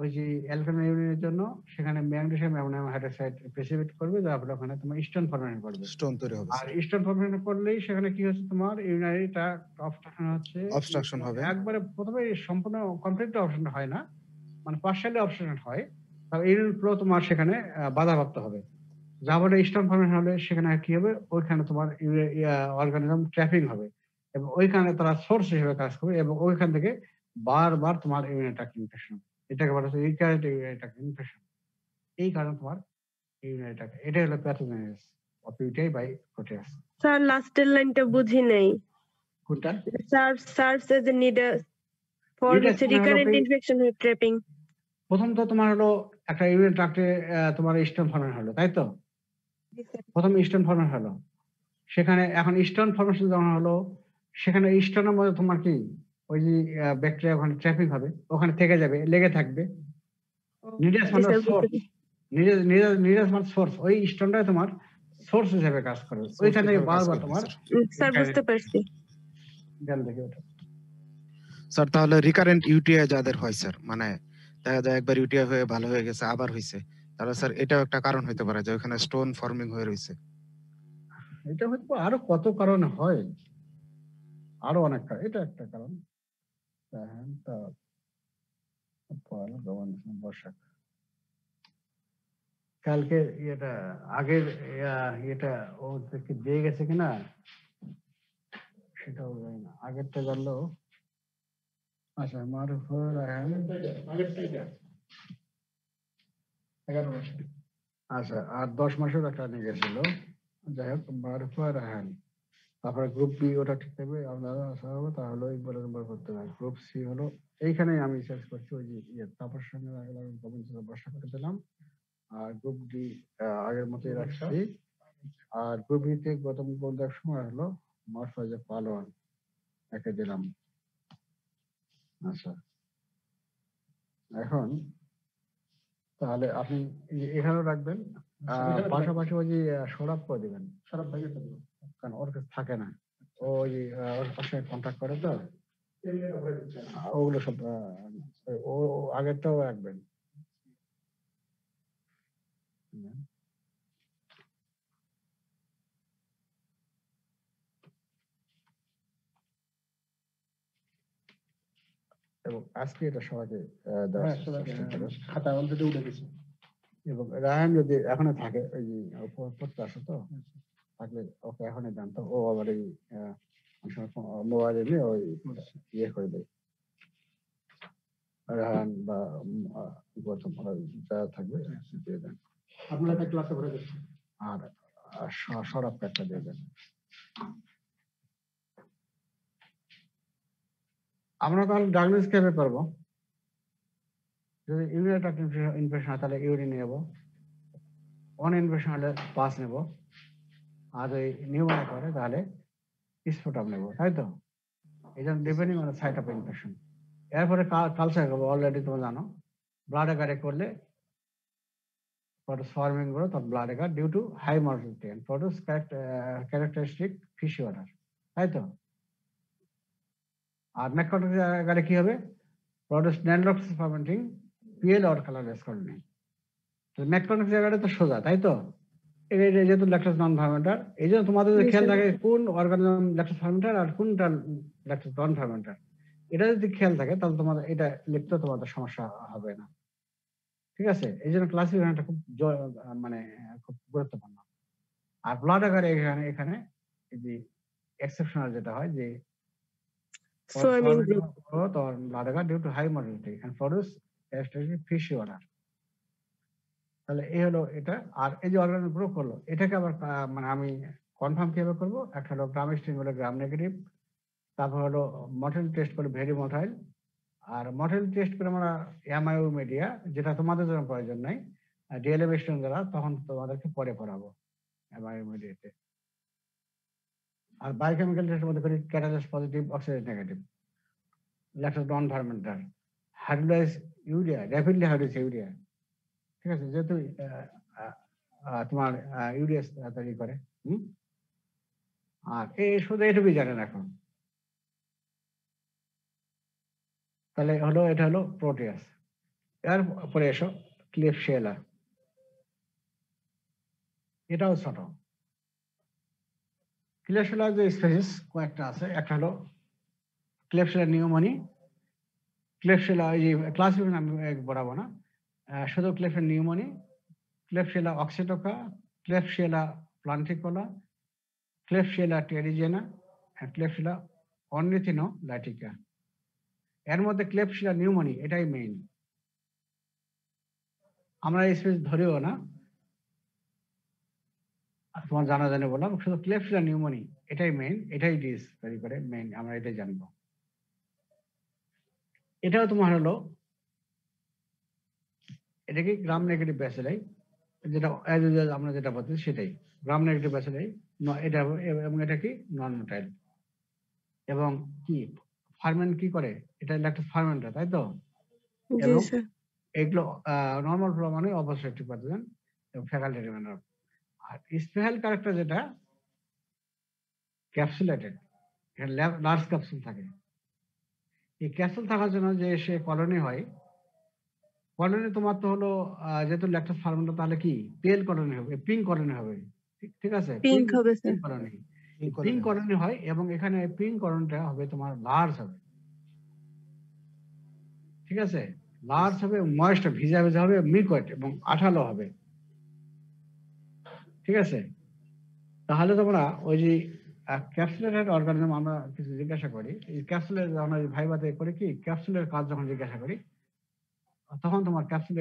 ওই যে অ্যালকালাইন ইউরিনের জন্য সেখানে ম্যাগনেসিয়াম অ্যামোনিয়াম হাইড্রোক্সাইড প্রেসিপিটেট করবে, যার ফলে ওখানে তোমার স্টোন ফর্মেশন করবে, স্টোন তৈরি হবে। আর স্টোন ফর্মেশন করলেই সেখানে কি হচ্ছে, তোমার ইউরিনারি ট্র্যাক্ট অবস্ট্রাকশন হচ্ছে। অবস্ট্রাকশন হবে। একবারে প্রথমে সম্পূর্ণ কমপ্লিট অবস্ট্রাকশন হয় না, মানে পার্শিয়ালি অবস্ট্রাকশন হয়, তবে ইউরিন ফ্লো তোমার সেখানে বাধাপ্রাপ্ত হবে, যার ফলে স্টোন ফর্মেশন হলে সেখানে কি হবে, ওইখানে তোমার অর্গানিজম ট্র্যাপিং হবে, এবং ওইখানে তারা সোর্স হিসেবে কাজ করবে, এবং ওইখান থেকে বারবার তোমার ইউরিনারি ট্র্যাক্ট ইনফেকশন, এটাকে বলা হচ্ছে রিকারেন্ট ইউরিনারি ট্র্যাক্ট ইনফেকশন। এই কারণে তোমার ইউরিনারি ট্র্যাক্ট, এটা হলো pathogenesis of UTI by proteus. Sir লাস্টের লাইনটা বুঝি নাই। কোনটা? Serves as a nidus for recurrent infection with trapping. প্রথম তো তোমার হলো একটা ইউরিনারি ট্র্যাক্টে তোমার স্টোন ফর্মেশন হলো, তাই তো। প্রথম স্টোন ফর্মেশন হলো, সেখানে এখন স্টোন ফর্মেশন যখন হলো, সেখানে স্টোনের মধ্যে তোমার কি ওই যে ব্যাকটেরিয়া ওখানে ট্র্যাপিং হবে, ওখানে থেকে যাবে, লেগে থাকবে। নিডাস জি মানে স্যার, সোর্স, নিডাস মানে সোর্স, ওই স্টোনটাই তোমার সোর্স হিসেবে কাজ করবে, ওইখান থেকে বারবার তোমার স্যার বুঝতে পারছি। জ্ঞান দেখে ওঠে। স্যার তাহলে রিকারেন্ট ইউটিআই যাদের হয় স্যার, মানে দেখা যায় একবার ইউটিআই হয়ে ভালো হয়ে গেছে আবার হয়েছে, তাহলে স্যার এটাও একটা কারণ হতে পারে যে ওখানে স্টোন ফর্মিং হয়ে রয়েছে। এটা হয়তো আরো কত কারণে হয়, আরো অনেক কারণ, এটা একটা কারণ। হ্যাঁ, তা বর্ষা কালকে এটা আগের এটা ও থেকে দিয়ে গেছে কিনা সেটাও জানি না, আগেরটা জানলো। আচ্ছা মারুফুর রায়হান, আচ্ছা আর 10 মাসের একটা নিয়ে গেছিল, যাই হোক মারুফুর রায়হান। তারপরে গ্রুপ বি ওটা ঠিক থাকবে, আপনারা আসা হবে তাহলে ইকবালের নম্বর করতে হবে। গ্রুপ সি হলো এইখানে আমি সার্চ করছি ওই যে তারপর সঙ্গে বর্ষা করে দিলাম। আর গ্রুপ ডি আগের মতোই রাখছি। আর গ্রুপ বিতে গত বন্ধের সময় হলো মরফাজে পালোয়ান একে দিলাম। আচ্ছা এখন তাহলে আপনি এখানেও রাখবেন, পাশাপাশি ওই যে সৌরভ করে দিবেন, সৌরভ ভাইকে দিবেন, কারণ ওর কাছে থাকে না, ওই ওর সঙ্গে কন্ট্যাক্ট করে তো, ওগুলো সব ও আগেরটাও রাখবেন। এবং আজকে এটা সবাইকে দেওয়ার চেষ্টা করবেন। খাতা অলরেডি উঠে গেছে। এবং রায়ান যদি এখনো থাকে, ওই যে পড়তে আসো তো, থাকলে ওকে এখনই জানতো, ও আবার এই মোবাইলে নিয়ে ওই ইয়ে করে দেয়। রায়ান বা গৌতম যারা থাকবে দিয়ে দেন, আপনারা একটা ক্লাসে ভরে দেন, আর সরবকে একটা দিয়ে দেন। আমরা তাহলে ডায়াগনোস কিভাবে করবো? যদি ইউরিন ইনফেকশন হয় তাহলে ইউরিন নেবো, অন ইনফেকশন হলে পাস নেব, আর যদি নিউমোনিয়া করে তাহলে স্পুটাম নেব, তাই তো? এই জন্য depending on site of infection. এরপরে কালচার করবো, অলরেডি তোমরা জানো ব্লাড এগারে করলে produce forming growth of blood agar due to high mortality and produce characteristic fishy odor, তাই তো? আর ম্যাককনক আগারে কি হবে? Produce non lactose fermenting pale or colourless colony. তো ম্যাককনক জায়গাটা তো সোজা, তাই তো? এই যেহেতু ল্যাকটোজ নন ফার্মেন্টার, এই জন্য তোমাদের যদি খেয়াল থাকে কোন অর্গানিজম ল্যাকটোজ ফার্মেন্টার আর কোনটা ল্যাকটোজ নন ফার্মেন্টার, এটা যদি খেয়াল থাকে তাহলে তোমাদের এটা লিখতে তোমাদের সমস্যা হবে না, ঠিক আছে? এই জন্য ক্লাসিফিকেশনটা খুব মানে খুব গুরুত্বপূর্ণ। আর ব্লাড আকারে এখানে এই যে এক্সেপশনাল যেটা হয় যে Swarming group. growth or blood agar due to high mortality and produce characteristic fishy odor, তাহলে এই হলো এটা। আর এই যে অর্গানিক গ্রুপ হলো, এটাকে আবার মানে আমি কনফার্ম কিভাবে করবো? একটা হলো গ্রাম স্ট্রিং হলো গ্রাম নেগেটিভ, তারপর হলো মর্টাল টেস্ট করে ভেরি মর্টাইল, আর মর্টাল টেস্ট করে আমরা এমআইও মিডিয়া, যেটা তোমাদের জন্য প্রয়োজন নাই, ডিএলএম স্টুডেন্ট যারা তখন তোমাদেরকে পরে পড়াবো এমআইও মিডিয়াতে। আর বায়োকেমিক্যাল টেস্টের মধ্যে করি catalase positive, oxidant negative, lactose non fermenter, hydrolyse urea, rapidly hydrolyse urea, ঠিক আছে? যেহেতু তোমার ইউরিয়া তৈরি করে। আর এই শুধু এটুকুই জানেন এখন। তাহলে হলো এটা হলো প্রোটিয়াস। এরপরে এসো ক্লিপশিয়েলা, এটাও ছোট। ক্লিপশিয়েলার যে স্পেসিস কয়েকটা আছে, একটা হলো ক্লিপশিয়েলা নিউমনি, ক্লিপশিয়েলা এই যে ক্লাসিফিকেশন আমি বলাবো না, শুধু ক্লিপশিয়েলা নিউমনি, ক্লিপশিয়েলা অক্সিটোকা, ক্লিপশিয়েলা প্লান্টিকোলা, ক্লিপশিয়েলা টেরিজেনা, ক্লিপশিয়েলা অর্নিথিনোলাইটিকা। এর মধ্যে ক্লিপশিয়েলা নিউমনি এটাই মেইন। আমরা এই স্পেস ধরেও না, তোমার জানা জানি বললাম, শুধু ক্লিপশিয়েলা নিউমনি এটাই মেইন, এটাই ডিস তৈরি করে মেইন, আমরা এটাই জানবো। এটাও তোমার হলো, এটা কি গ্রাম নেগেটিভ ব্যাসিলাই, যেটা as usual আমরা যেটা বলছি সেটাই গ্রাম নেগেটিভ ব্যাসিলাই এটা হবে এবং এটা কি নন মোটাইল এবং কি ফার্মেন্ট কি করে এটা ল্যাকটোজ ফার্মেন্টার তাই তো জি এবং স্যার এগুলো নর্মাল ফ্লো মানে অবস্ট্রাকটিভ প্যাথোজেন এবং ফ্যাকাল্টেটিভ ম্যানার আর স্পেশাল ক্যারেক্টার যেটা ক্যাপসুলেটেড এখানে লার্জ ক্যাপসুল থাকে এই ক্যাপসুল থাকার জন্য যে সে কলোনি হয় কলোনি তোমার তো হলো যেহেতু ল্যাকটোজ ফার্মেন্টার তাহলে কি পেল কলোনি হবে পিঙ্ক কলোনি হবে ঠিক আছে পিঙ্ক হবে স্যার কলোনি এই পিঙ্ক colony। কলোনি হয় এবং এখানে পিঙ্ক কলোনিটা হবে তোমার লার্জ হবে ঠিক আছে লার্জ হবে ময়েস্ট ভিজা ভিজা হবে মিকোয়েট এবং আঠালো হবে ঠিক আছে তাহলে তোমরা ওই যে ক্যাপসুলেটেড অর্গানিজম আমরা কিছু জিজ্ঞাসা করি এই ক্যাপসুলের আমরা ভাইবাতে করি কি ক্যাপসুলের কাজ যখন জিজ্ঞাসা করি তখন তোমার ক্যাপসুল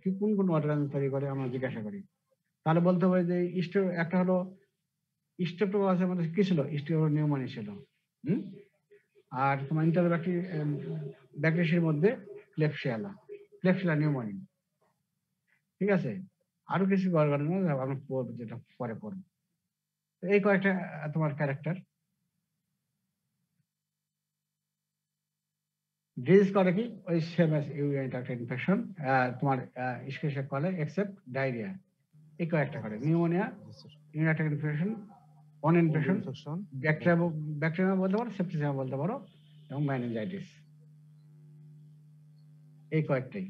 কি কোন কোন অর্গানিজম তৈরি করে আমরা জিজ্ঞাসা করি তাহলে বলতে হবে যে একটা হলো স্টেপ্টোবাসের মধ্যে কি ছিল নিউমোনিয়া ছিল আর তোমার ব্যাকটেরিয়ার মধ্যে ক্লেপসিলা নিউমোনিয়া ঠিক আছে আরো কিছু অর্গানিজম আমরা যেটা পরে পড়ব এই কয়েকটা তোমার ক্যারেক্টার ডিজিজ করে কি ওই same as urinary tract infection তোমার ইসকেশিয়া কলে এক্সেপ্ট ডায়রিয়া এই কয়েকটা করে pneumonia urinary tract infection on infection bacteria বলতে পারো সেপ্টিসিমা বলতে পারো এবং মেনিনজাইটিস এই কয়েকটাই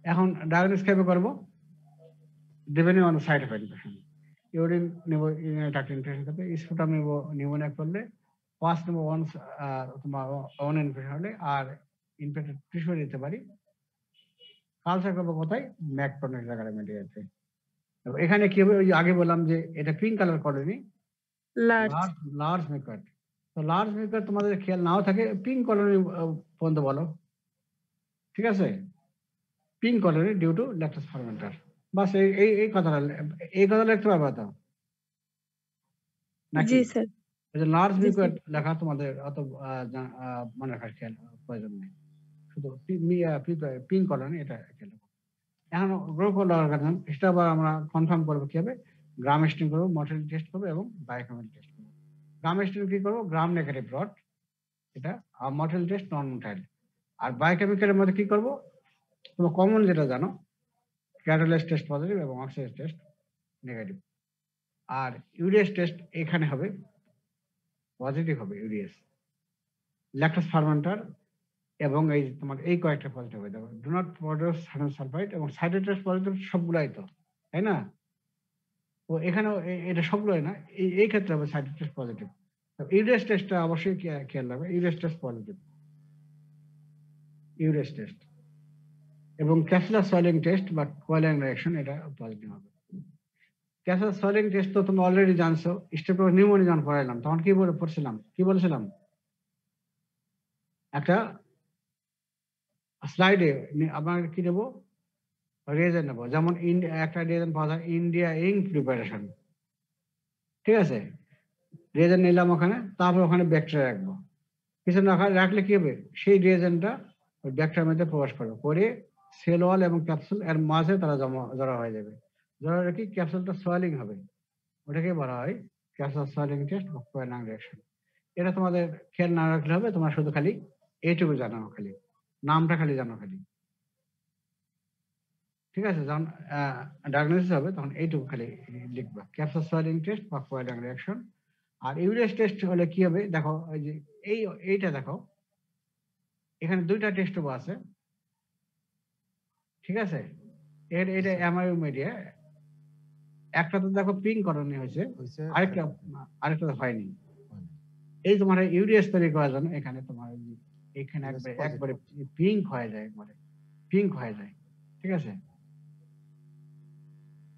এখন ডায়াগনোস কিভাবে করব depending on side of infection urine নেব ইউরিনারি ট্র্যাক্ট ইনফেকশন করতে স্পুটাম নেব নিউমোনিয়া করলে পাস নেব তোমার অন ইনফেকশন হলে আর ইনফেক্টেড টিস্যু নিতে পারি কালচার করবো কোথায় ম্যাকটনের জায়গায় মেডিয়াতে এখানে কি হবে ওই আগে বললাম যে এটা pink colour colony large maker তো লার্জ মেকার তোমাদের খেয়াল নাও থাকে পিঙ্ক কলোনি পর্যন্ত বলো ঠিক আছে pink colony due to lactose fermenter বাস এই কথাটা লিখতে পারবে তো জি স্যার লার্জ জি, মেকার লেখা তোমাদের অত মনে রাখার খেয়াল প্রয়োজন নেই শুধু পিঙ্ক কলোনি এটা খেয়াল এখন গ্রো করলে অর্গানিজম সেটা আবার আমরা কনফার্ম করবো কি হবে গ্রাম স্টিং করবো মর্টালিটি টেস্ট করবো এবং বায়োকেমিক্যাল টেস্ট করবো গ্রাম স্টিং কি করবো গ্রাম নেগেটিভ রড এটা আর মর্টালিটি টেস্ট নন মোটাইল আর বায়োকেমিক্যালের মধ্যে কি করবো তোমরা কমন যেটা জানো ক্যাটালাইজ টেস্ট পজিটিভ এবং অক্সিডেজ টেস্ট নেগেটিভ আর ইউরিয়াস টেস্ট এখানে হবে পজিটিভ হবে ইউরিয়াস ল্যাকটোজ ফার্মেন্টার এবং এই তোমার এই কয়েকটা পজিটিভ হয়ে যাবে do not produce hydrogen sulphide এবং সাইট্রেট পজিটিভ সবগুলাই তো তাই না তো এখানেও এটা সবগুলোই না এই ক্ষেত্রে হবে সাইট্রেট পজিটিভ ইউরিয়াস টেস্টটা অবশ্যই খেয়াল রাখবে ইউরিয়াস টেস্ট পজিটিভ ইউরিয়াস টেস্ট এবং ক্যাপসুলার সয়েলিং টেস্ট বা কোয়ালিং রিঅ্যাকশন এটা পজিটিভ হবে ক্যাপসুলার সয়েলিং টেস্ট তো তুমি অলরেডি জানছো স্টেপটো নিউমোনিয়া যখন পড়াইলাম তখন কি বলেছিলাম একটা স্লাইডে আমরা কি নেবো রিয়েজেন্ট নেবো যেমন একটা রিয়েজেন্ট পাওয়া যায় ইন্ডিয়া ইঙ্ক প্রিপারেশন ঠিক আছে রিয়েজেন্ট নিলাম ওখানে তারপর ওখানে ব্যাকটেরিয়া রাখবো কিছু রাখলে কি হবে সেই রিয়েজেন্টটা ওই ব্যাকটেরিয়ার মধ্যে প্রবেশ করবে করে সেল ওয়াল এবং ক্যাপসুল এর মাঝে তারা জড়া হয়ে যাবে জড়া রেখে ক্যাপসুলটা সোয়েলিং হবে ওটাকে বলা হয় ক্যাপসুল সোয়েলিং টেস্ট বা কোয়ালিং রিঅ্যাকশন এটা তোমাদের খেয়াল না রাখলে হবে তোমার শুধু খালি এইটুকু জানানো খালি নামটা খালি জানো খালি ঠিক আছে যখন ডায়াগনোসিস হবে তখন এইটুকু খালি লিখবা ক্যাপসুল সোয়েলিং টেস্ট বা কোয়ালিং রিঅ্যাকশন আর ইউরিয়াস টেস্ট হলে কি হবে দেখো এই যে এইটা দেখো এখানে দুইটা টেস্ট আছে ঠিক আছে এটা এমআইউ মিডিয়া একটা তো দেখো পিঙ্ক করানো হয়েছে আরেকটা হয়নি এই তোমার ইউরিয়াস তৈরি করার জন্য এখানে তোমার এখানে একবারে পিঙ্ক হয়ে যায় পিঙ্ক হয়ে যায় ঠিক আছে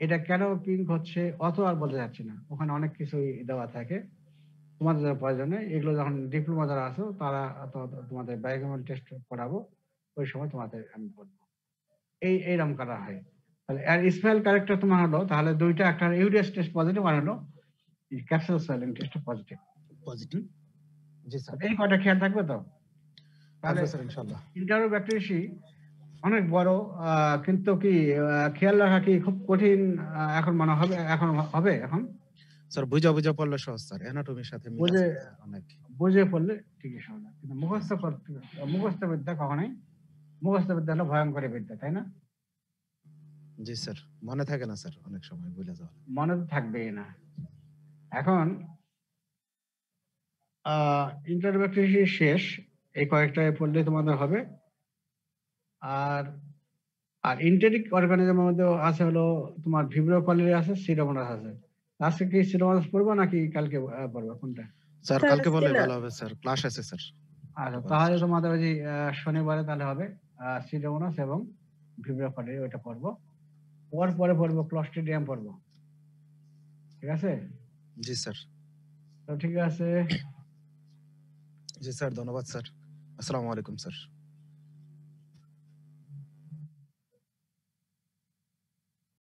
এটা কেন পিঙ্ক হচ্ছে অত আর বলতে যাচ্ছি না ওখানে অনেক কিছুই দেওয়া থাকে তোমাদের যারা প্রয়োজনে এগুলো যখন ডিপ্লোমা যারা আছো তারা তোমাদের বায়োকেমিক্যাল টেস্ট করাবো ওই সময় তোমাদের আমি বলবো এইরকম করা হয় তাহলে আর স্মেল ক্যারেক্টার তোমার হলো তাহলে দুইটা একটা ইউরিয়াস টেস্ট পজিটিভ আর হলো ক্যাপসুল সোয়েলিং টেস্ট পজিটিভ জি স্যার এই কয়টা খেয়াল থাকবে তো তাহলে স্যার ইনশাআল্লাহ ইন্টারোব্যাকটেরিয়াসি অনেক বড়, কিন্তু কি খেয়াল রাখা কি খুব কঠিন এখন মনে হবে, এখন স্যার বুঝা বুঝা পড়লে সহজ স্যার, অ্যানাটমির সাথে মিল বুঝে আছে স্যার অনেক। বুঝে পড়লে ঠিকই সহজ, কিন্তু মুখস্থ বিদ্যা কখনোই, মুখস্থ বিদ্যা হলো ভয়ঙ্কর বিদ্যা, তাই না? জি স্যার, মনে থাকে না স্যার, অনেক সময় ভুলে যাওয়া। মনে তো থাকবেই না। এখন ইন্ট্রোডাক্টরি শেষ, এই কয়েকটায় পড়লে তোমাদের হবে। আর আর ইন্টেরিক অর্গানিজমের মধ্যে আছে হলো তোমার ভিব্রিও কলিরি আছে, সিডোমোনাস আছে। আজকে কি সিডোমোনাস পড়বো নাকি কালকে পড়বো, কোনটা? স্যার স্যার কালকে বলে আজকে না। ভালো হবে স্যার, ক্লাস আছে স্যার। আচ্ছা, বলেন তাহলে স্যার। তোমাদের ওই যে শনিবারে তাহলে হবে সিডোমোনাস এবং ভিব্রিও কলিরি, ওইটা পড়বো। পরে পড়বো ক্লস্ট্রিডিয়াম পড়বো, ঠিক আছে? জি স্যার। তো ঠিক আছে। জি স্যার, ধন্যবাদ স্যার। আসসালামু আলাইকুম স্যার।